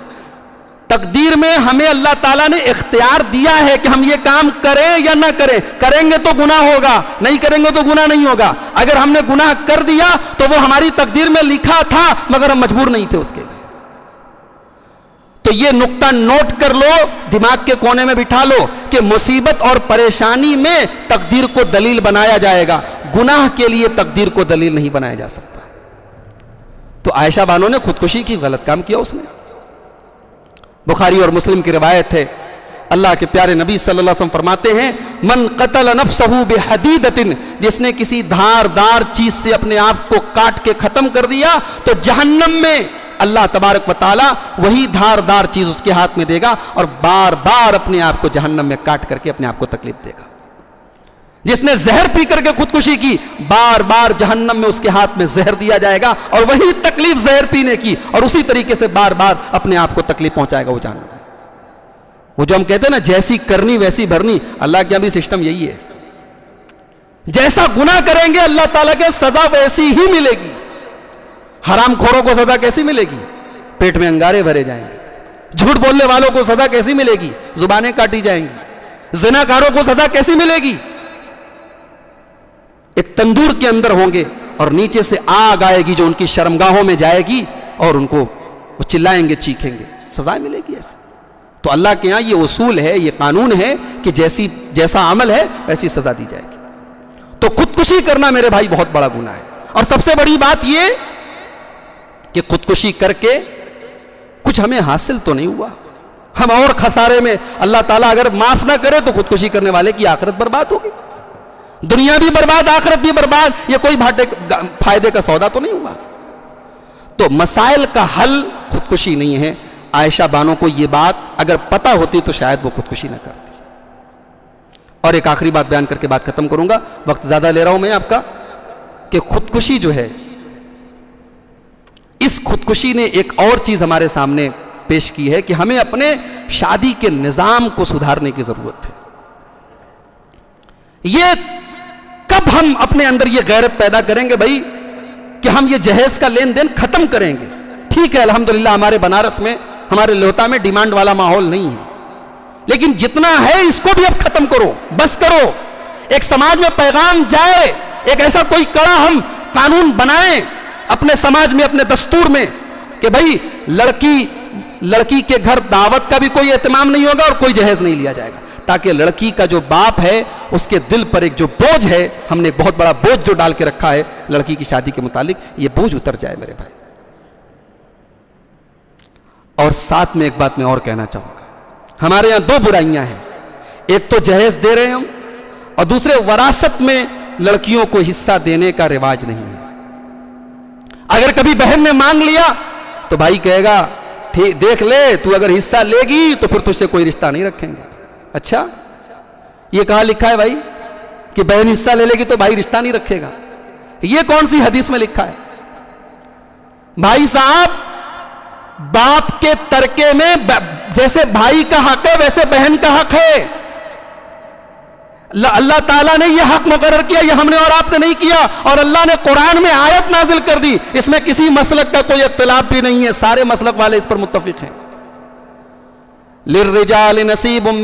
तकदीर में हमें अल्लाह ताला ने इख्तियार दिया है कि हम ये काम करें या ना करें। करेंगे तो गुनाह होगा, नहीं करेंगे तो गुनाह नहीं होगा। अगर हमने गुनाह कर दिया तो वो हमारी तकदीर में लिखा था, मगर हम मजबूर नहीं थे उसके लिए। तो ये नुक्ता नोट कर लो, दिमाग के कोने में बिठा लो कि मुसीबत और परेशानी में तकदीर को दलील बनाया जाएगा, गुनाह के लिए तकदीर को दलील नहीं बनाया जा सकता। तो आयशा बानो ने खुदकुशी की, गलत काम किया उसने। बुखारी और मुस्लिम की रिवायत है, अल्लाह के प्यारे नबी सल्लल्लाहु अलैहि वसल्लम फरमाते हैं, मन कतल नफ्सहु बिहदीदतिन, जिसने किसी धारदार चीज से अपने आप को काट के खत्म कर दिया तो जहन्नम में अल्लाह तबारक व तआला वही धारदार चीज उसके हाथ में देगा और बार बार अपने आप को जहन्नम में काट करके अपने आप को तकलीफ देगा। जिसने जहर पी करके खुदकुशी की, बार बार जहन्नम में उसके हाथ में जहर दिया जाएगा और वही तकलीफ जहर पीने की, और उसी तरीके से बार बार अपने आप को तकलीफ पहुंचाएगा वो जहन्नम में। वो जो हम कहते हैं ना, जैसी करनी वैसी भरनी, अल्लाह के भी सिस्टम यही है। जैसा गुनाह करेंगे अल्लाह ताला के सजा वैसी ही मिलेगी। हराम खोरों को सजा कैसी मिलेगी? पेट में अंगारे भरे जाएंगे। झूठ बोलने वालों को सजा कैसी मिलेगी? जुबानें काटी जाएंगी। ज़िनाकारों को सजा कैसी मिलेगी? एक तंदूर के अंदर होंगे और नीचे से आग आएगी जो उनकी शर्मगाहों में जाएगी और उनको वो चिल्लाएंगे, चीखेंगे, सजा मिलेगी ऐसे। तो अल्लाह के यहाँ ये उसूल है, ये कानून है कि जैसा अमल है वैसी सजा दी जाएगी। तो खुदकुशी करना मेरे भाई बहुत बड़ा गुनाह है। और सबसे बड़ी बात ये कि खुदकुशी करके कुछ हमें हासिल तो नहीं हुआ, हम और खसारे में, अल्लाह ताला अगर माफ ना करे तो खुदकुशी करने वाले की आखिरत बर्बाद होगी, दुनिया भी बर्बाद आखिरत भी बर्बाद। ये कोई फायदे का सौदा तो नहीं हुआ। तो मसाइल का हल खुदकुशी नहीं है। आयशा बानो को यह बात अगर पता होती तो शायद वो खुदकुशी ना करती। और एक आखिरी बात बयान करके बात खत्म करूंगा, वक्त ज्यादा ले रहा हूं मैं आपका, कि खुदकुशी जो है, इस खुदकुशी ने एक और चीज हमारे सामने पेश की है कि हमें अपने शादी के निजाम को सुधारने की जरूरत है। ये कब हम अपने अंदर ये गैरत पैदा करेंगे भाई कि हम ये जहेज का लेन देन खत्म करेंगे। ठीक है, अल्हम्दुलिल्लाह हमारे बनारस में, हमारे लोहता में डिमांड वाला माहौल नहीं है, लेकिन जितना है इसको भी अब खत्म करो, बस करो। एक समाज में पैगाम जाए, एक ऐसा कोई कड़ा हम कानून बनाएं अपने समाज में, अपने दस्तूर में, कि भाई लड़की के घर दावत का भी कोई एहतमाम नहीं होगा और कोई जहेज नहीं लिया जाएगा, ताकि लड़की का जो बाप है उसके दिल पर एक जो बोझ है, हमने एक बहुत बड़ा बोझ जो डाल के रखा है लड़की की शादी के मुतालिक, ये बोझ उतर जाए मेरे भाई। और साथ में एक बात मैं और कहना चाहूंगा, हमारे यहां दो बुराइयां हैं, एक तो जहेज दे रहे हैं हम, और दूसरे वरासत में लड़कियों को हिस्सा देने का रिवाज नहीं है। अगर कभी बहन ने मांग लिया तो भाई कहेगा ठीक, देख ले, तू अगर हिस्सा लेगी तो फिर तुझसे कोई रिश्ता नहीं रखेंगे। अच्छा, ये कहां लिखा है भाई कि बहन हिस्सा ले लेगी तो भाई रिश्ता नहीं रखेगा? ये कौन सी हदीस में लिखा है? भाई साहब, बाप के तरके में जैसे भाई का हक है वैसे बहन का हक है। अल्लाह ताला ने यह हक मुकर्रर किया, यह हमने और आपने नहीं किया, और अल्लाह ने कुरान में आयत नाजिल कर दी। इसमें किसी मसलक का कोई इख्तिलाफ भी नहीं है, सारे मसलक वाले इस पर मुत्तफिक हैं। लिर्रिजाल नसीबुम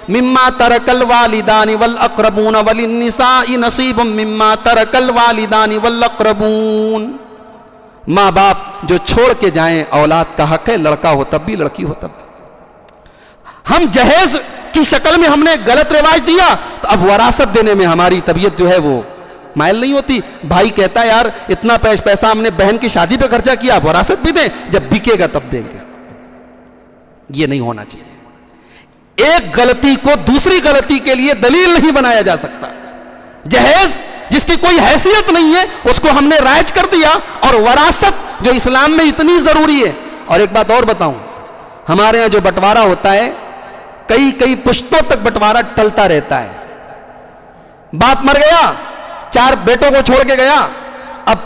मिम्मा तरकल वालिदानी वल अक़रबून वलिन्निसाई नसीबुम मिम्मा तरकल वालिदानी वल अक़रबून। माँ बाप जो छोड़ के जाएं, औलाद का हक है, लड़का हो तब भी, लड़की हो तब भी। हम जहेज की शक्ल में हमने गलत रिवाज दिया, तो अब वरासत देने में हमारी तबीयत जो है वो मायल नहीं होती। भाई कहता है यार इतना पैसा हमने बहन की शादी पे खर्चा किया, वरासत भी दें, जब बिकेगा तब देंगे। ये नहीं होना चाहिए। एक गलती को दूसरी गलती के लिए दलील नहीं बनाया जा सकता। जहेज जिसकी कोई हैसियत नहीं है उसको हमने राइज कर दिया, और वरासत जो इस्लाम में इतनी जरूरी है। और एक बात और बताऊं, हमारे यहां जो बंटवारा होता है, कई पुश्तों तक बंटवारा टलता रहता है। बाप मर गया, 4 बेटों को छोड़ के गया, अब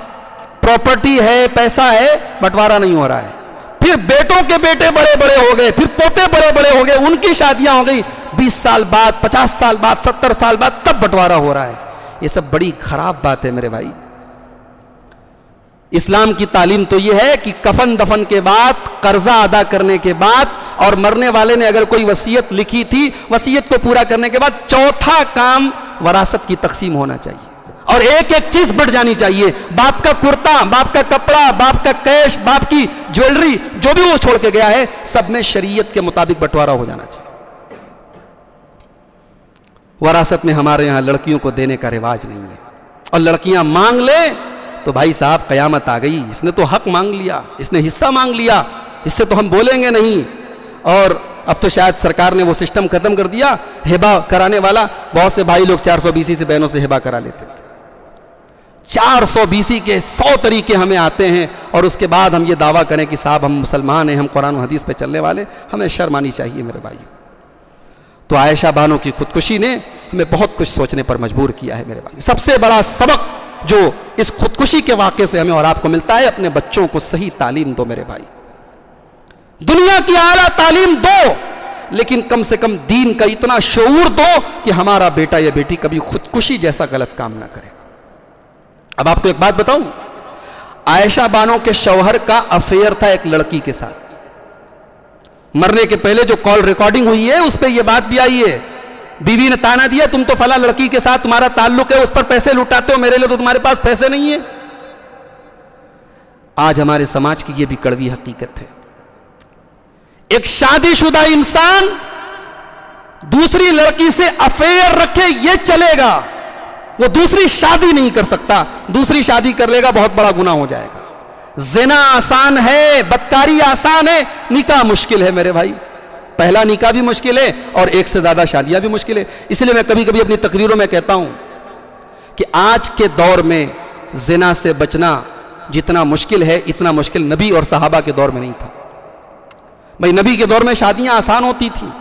प्रॉपर्टी है, पैसा है, बंटवारा नहीं हो रहा है। फिर बेटों के बेटे बड़े बड़े हो गए, फिर पोते बड़े बड़े हो गए, उनकी शादियां हो गई, 20 साल बाद, 50 साल बाद, 70 साल बाद, तब बंटवारा हो रहा है। ये सब बड़ी खराब बात है मेरे भाई। इस्लाम की तालीम तो यह है कि कफन दफन के बाद, कर्जा अदा करने के बाद, और मरने वाले ने अगर कोई वसीयत लिखी थी, वसीयत को पूरा करने के बाद चौथा काम वरासत की तकसीम होना चाहिए, और एक एक चीज बढ़ जानी चाहिए। बाप का कुर्ता, बाप का कपड़ा, बाप का कैश, बाप की ज्वेलरी, जो भी वो छोड़ के गया है, सब में शरीयत के मुताबिक बंटवारा हो जाना चाहिए। वरासत में हमारे यहां लड़कियों को देने का रिवाज नहीं है, और लड़कियां मांग ले तो भाई साहब कयामत आ गई। इसने तो हक मांग लिया, इसने हिस्सा मांग लिया, इससे तो हम बोलेंगे नहीं। और अब तो शायद सरकार ने वो सिस्टम खत्म कर दिया, हिबा कराने वाला। बहुत से भाई लोग 420 से बहनों से हिबा करा लेते थे। 420 के 100 तरीके हमें आते हैं, और उसके बाद हम ये दावा करें कि साहब हम मुसलमान हैं, हम कुरान और हदीस पे चलने वाले। हमें शर्म आनी चाहिए मेरे भाई। तो आयशा बानो की खुदकुशी ने हमें बहुत कुछ सोचने पर मजबूर किया है मेरे भाई। सबसे बड़ा सबक जो इस खुदकुशी के वाक़े से हमें और आपको मिलता है, अपने बच्चों को सही तालीम दो मेरे भाई। दुनिया की आला तालीम दो, लेकिन कम से कम दीन का इतना शऊर दो कि हमारा बेटा या बेटी कभी खुदकुशी जैसा गलत काम ना करे। अब आपको एक बात बताऊं, आयशा बानो के शौहर का अफेयर था एक लड़की के साथ। मरने के पहले जो कॉल रिकॉर्डिंग हुई है उस पर यह बात भी आई है। बीवी ने ताना दिया, तुम तो फला लड़की के साथ तुम्हारा ताल्लुक है, उस पर पैसे लुटाते हो, मेरे लिए तो तुम्हारे पास पैसे नहीं है। आज हमारे समाज की यह भी कड़वी हकीकत है। एक शादीशुदा इंसान दूसरी लड़की से अफेयर रखे ये चलेगा, वो दूसरी शादी नहीं कर सकता। दूसरी शादी कर लेगा बहुत बड़ा गुनाह हो जाएगा। ज़िना आसान है, बदकारी आसान है, निकाह मुश्किल है मेरे भाई। पहला निकाह भी मुश्किल है और एक से ज्यादा शादियां भी मुश्किल है। इसलिए मैं कभी कभी अपनी तकरीरों में कहता हूं कि आज के दौर में ज़िना से बचना जितना मुश्किल है, इतना मुश्किल नबी और सहाबा के दौर में नहीं था। भाई नबी के दौर में शादियां आसान होती थी,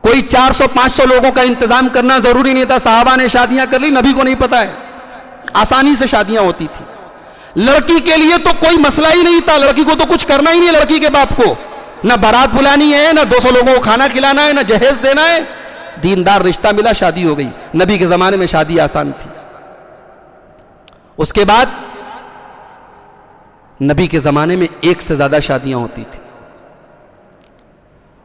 कोई 400-500 लोगों का इंतजाम करना जरूरी नहीं था। सहाबा ने शादियां कर ली, नबी को नहीं पता है, आसानी से शादियां होती थी। लड़की के लिए तो कोई मसला ही नहीं था, लड़की को तो कुछ करना ही नहीं। लड़की के बाप को ना बारात बुलानी है, ना 200 लोगों को खाना खिलाना है, ना जहेज देना है। दीनदार रिश्ता मिला, शादी हो गई। नबी के जमाने में शादी आसान थी। उसके बाद नबी के जमाने में एक से ज्यादा शादियां होती थी।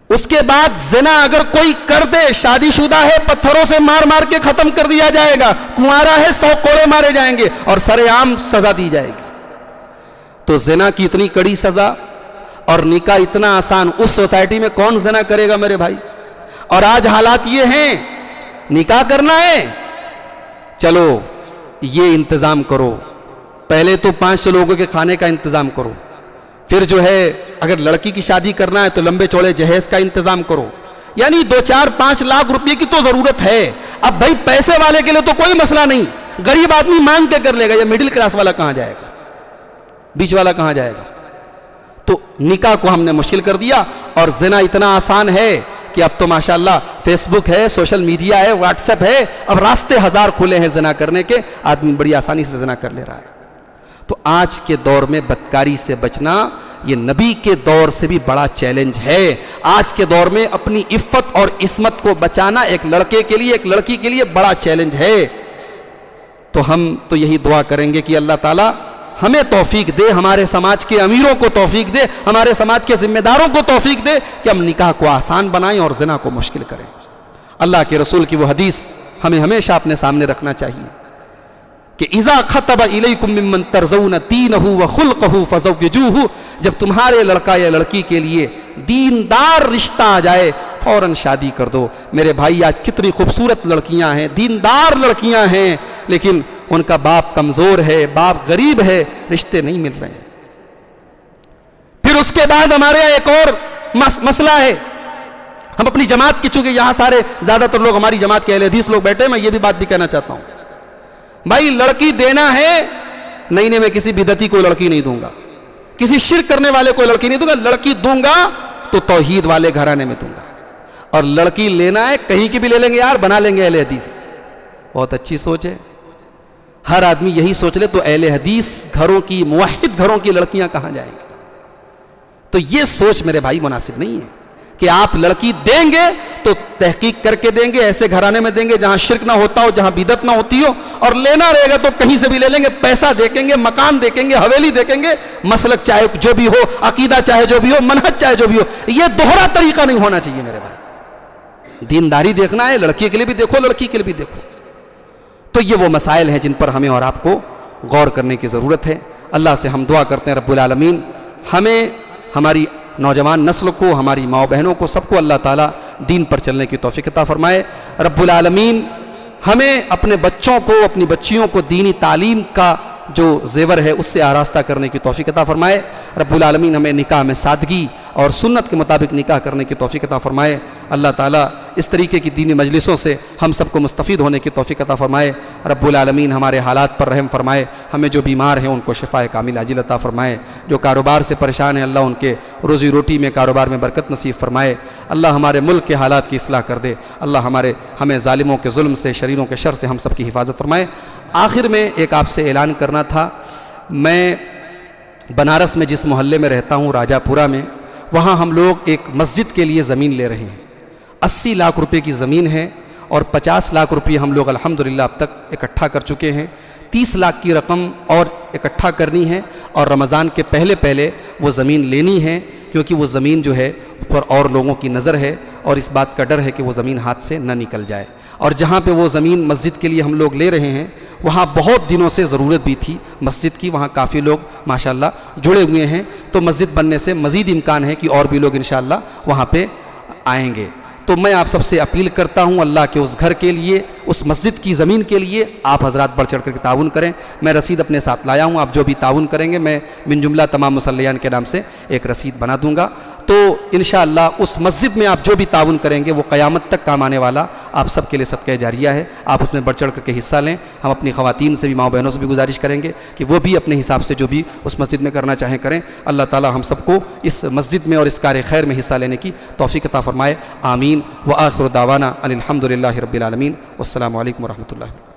उसके बाद ज़िना अगर कोई कर दे, शादीशुदा है, पत्थरों से मार मार के खत्म कर दिया जाएगा। कुंवारा है, 100 कोड़े मारे जाएंगे और सरेआम सजा दी जाएगी। तो ज़िना की इतनी कड़ी सजा और निकाह इतना आसान, उस सोसाइटी में कौन ज़िना करेगा मेरे भाई। और आज हालात ये हैं, निकाह करना है, चलो ये इंतजाम करो, पहले तो 500 लोगों के खाने का इंतजाम करो, फिर जो है अगर लड़की की शादी करना है तो लंबे चौड़े जहेज का इंतजाम करो। यानी 2-4-5 लाख रुपए की तो जरूरत है। अब भाई पैसे वाले के लिए तो कोई मसला नहीं, गरीब आदमी मांग के कर लेगा। ये मिडिल क्लास वाला कहां जाएगा, बीच वाला कहां जाएगा। तो निकाह को हमने मुश्किल कर दिया और ज़िना इतना आसान है कि अब तो माशाल्लाह फेसबुक है, सोशल मीडिया है, व्हाट्सएप है, अब रास्ते हजार खुले हैं ज़िना करने के। आदमी बड़ी आसानी से ज़िना कर ले रहा है। तो आज के दौर में बदकारी से बचना ये नबी के दौर से भी बड़ा चैलेंज है। आज के दौर में अपनी इफ्फत और इस्मत को बचाना एक लड़के के लिए, एक लड़की के लिए बड़ा चैलेंज है। तो हम तो यही दुआ करेंगे कि अल्लाह ताला हमें तौफीक दे, हमारे समाज के अमीरों को तौफीक दे, हमारे समाज के जिम्मेदारों को तौफीक दे कि हम निकाह को आसान बनाएं और ज़िना को मुश्किल करें। अल्लाह के रसूल की वो हदीस हमें हमेशा अपने सामने रखना चाहिए कि इज़ा खतब इलैकुम मिम्मन तरज़ौन दीनहु व खुल्क़हु फ़ज़व्विजूहु, जब तुम्हारे लड़का या लड़की के लिए दीनदार रिश्ता आ जाए फौरन शादी कर दो। मेरे भाई आज कितनी खूबसूरत लड़कियां हैं, दीनदार लड़कियां हैं, लेकिन उनका बाप कमजोर है, बाप गरीब है, रिश्ते नहीं मिल रहे हैं। फिर उसके बाद हमारे यहाँ एक और मसला है। हम अपनी जमात की, चूंकि यहां सारे ज्यादातर लोग हमारी जमात के अहले हदीस लोग बैठे, मैं ये भी बात भी कहना चाहता हूं, भाई लड़की देना है, नहीं मैं किसी बिदती को लड़की नहीं दूंगा, किसी शिर्क करने वाले को लड़की नहीं दूंगा। लड़की दूंगा तो तौहीद वाले घराने में दूंगा। और लड़की लेना है कहीं की भी ले लेंगे यार, बना लेंगे अहले हदीस। बहुत अच्छी सोच है, हर आदमी यही सोच ले तो अहले हदीस घरों की, मुवहिद घरों की लड़कियां कहां जाएंगी। तो ये सोच मेरे भाई मुनासिब नहीं है कि आप लड़की देंगे तो तहकीक करके देंगे, ऐसे घराने में देंगे जहां शिर्क ना होता हो, जहां बिदत ना होती हो। और लेना रहेगा तो कहीं से भी ले लेंगे, पैसा देखेंगे, मकान देखेंगे, हवेली देखेंगे, मसलक चाहे जो भी हो, अकीदा चाहे जो भी हो, मनहज चाहे जो भी हो। यह दोहरा तरीका नहीं होना चाहिए मेरे भाई। दीनदारी देखना है, लड़की के लिए भी देखो, लड़की के लिए भी देखो। तो ये वो मसाइल हैं जिन पर हमें और आपको गौर करने की ज़रूरत है। अल्लाह से हम दुआ करते हैं रब्बुल आलमीन हमें, हमारी नौजवान नस्ल को, हमारी माँ बहनों को, सबको अल्लाह ताला दीन पर चलने की तौफीक अता फरमाए। रब्बुल आलमीन हमें अपने बच्चों को, अपनी बच्चियों को दीनी तालीम का जो जेवर है उससे आरास्ता करने की तौफीक अता फरमाए। रब्बुल आलमीन हमें निकाह में सादगी और सुन्नत के मुताबिक निकाह करने की तौफीक अता फरमाए। अल्लाह ताला इस तरीके की दीनी मजलिसों से हम सबको मुस्तफ़ीद होने की तौफीक अता फरमाए। रब्बुल आलमीन हमारे हालात पर रहम फरमाए, हमें जो बीमार हैं उनको शिफ़ाए कामिल आजिल अता फरमाए, जो कारोबार से परेशान हैं अल्लाह उनके रोज़ी रोटी में, कारोबार में बरकत नसीब फरमाए। अल्लाह हमारे मुल्क के हालात की इस्लाह कर दे। अल्लाह हमें ज़ालिमों के जुल्म से, शरीरों के शर से हम सब की हिफाजत फरमाए। आखिर में एक आपसे ऐलान करना था, मैं बनारस में जिस मोहल्ले में रहता हूँ, राजापुरा में, वहाँ हम लोग एक मस्जिद के लिए ज़मीन ले रहे हैं। 80 लाख रुपए की ज़मीन है और 50 लाख रुपये हम लोग अल्हम्दुलिल्लाह अब तक इकट्ठा कर चुके हैं। 30 लाख की रकम और इकट्ठा करनी है और रमज़ान के पहले वो ज़मीन लेनी है, क्योंकि वो ज़मीन जो है उस पर और लोगों की नज़र है और इस बात का डर है कि वो ज़मीन हाथ से न निकल जाए। और जहाँ पे वो ज़मीन मस्जिद के लिए हम लोग ले रहे हैं वहाँ बहुत दिनों से ज़रूरत भी थी मस्जिद की, वहाँ काफ़ी लोग माशाल्लाह जुड़े हुए हैं, तो मस्जिद बनने से मज़ीद इम्कान है कि और भी लोग इंशाअल्लाह वहाँ पे आएंगे। तो मैं आप सबसे अपील करता हूँ अल्लाह के उस घर के लिए, उस मस्जिद की ज़मीन के लिए आप हजरात बढ़ चढ़ कर ताउन करें। मैं रसीद अपने साथ लाया हूँ, आप जो भी ताउन करेंगे मैं मिन जुमला तमाम मुसल्लियान के नाम से एक रसीद बना दूँगा। तो इंशाअल्लाह उस मस्जिद में आप जो भी ताउन करेंगे वो क़यामत तक काम आने वाला आप सब के लिए सदक़ा जारिया है, आप उसमें बढ़ चढ़ करके हिस्सा लें। हम अपनी ख़वातीन से भी, माँ बहनों से भी गुजारिश करेंगे कि वो भी अपने हिसाब से जो भी उस मस्जिद में करना चाहें करें। अल्लाह ताला हम सबको इस मस्जिद में और इस कार्य खैर में हिस्सा लेने की तौफ़ीक़ अता फ़रमाए। आमीन व आखिर दावाना अनिल हम्दुलिल्लाहि रब्बिल आलमीन। वस्सलामु अलैकुम व रहमतुल्लाहि।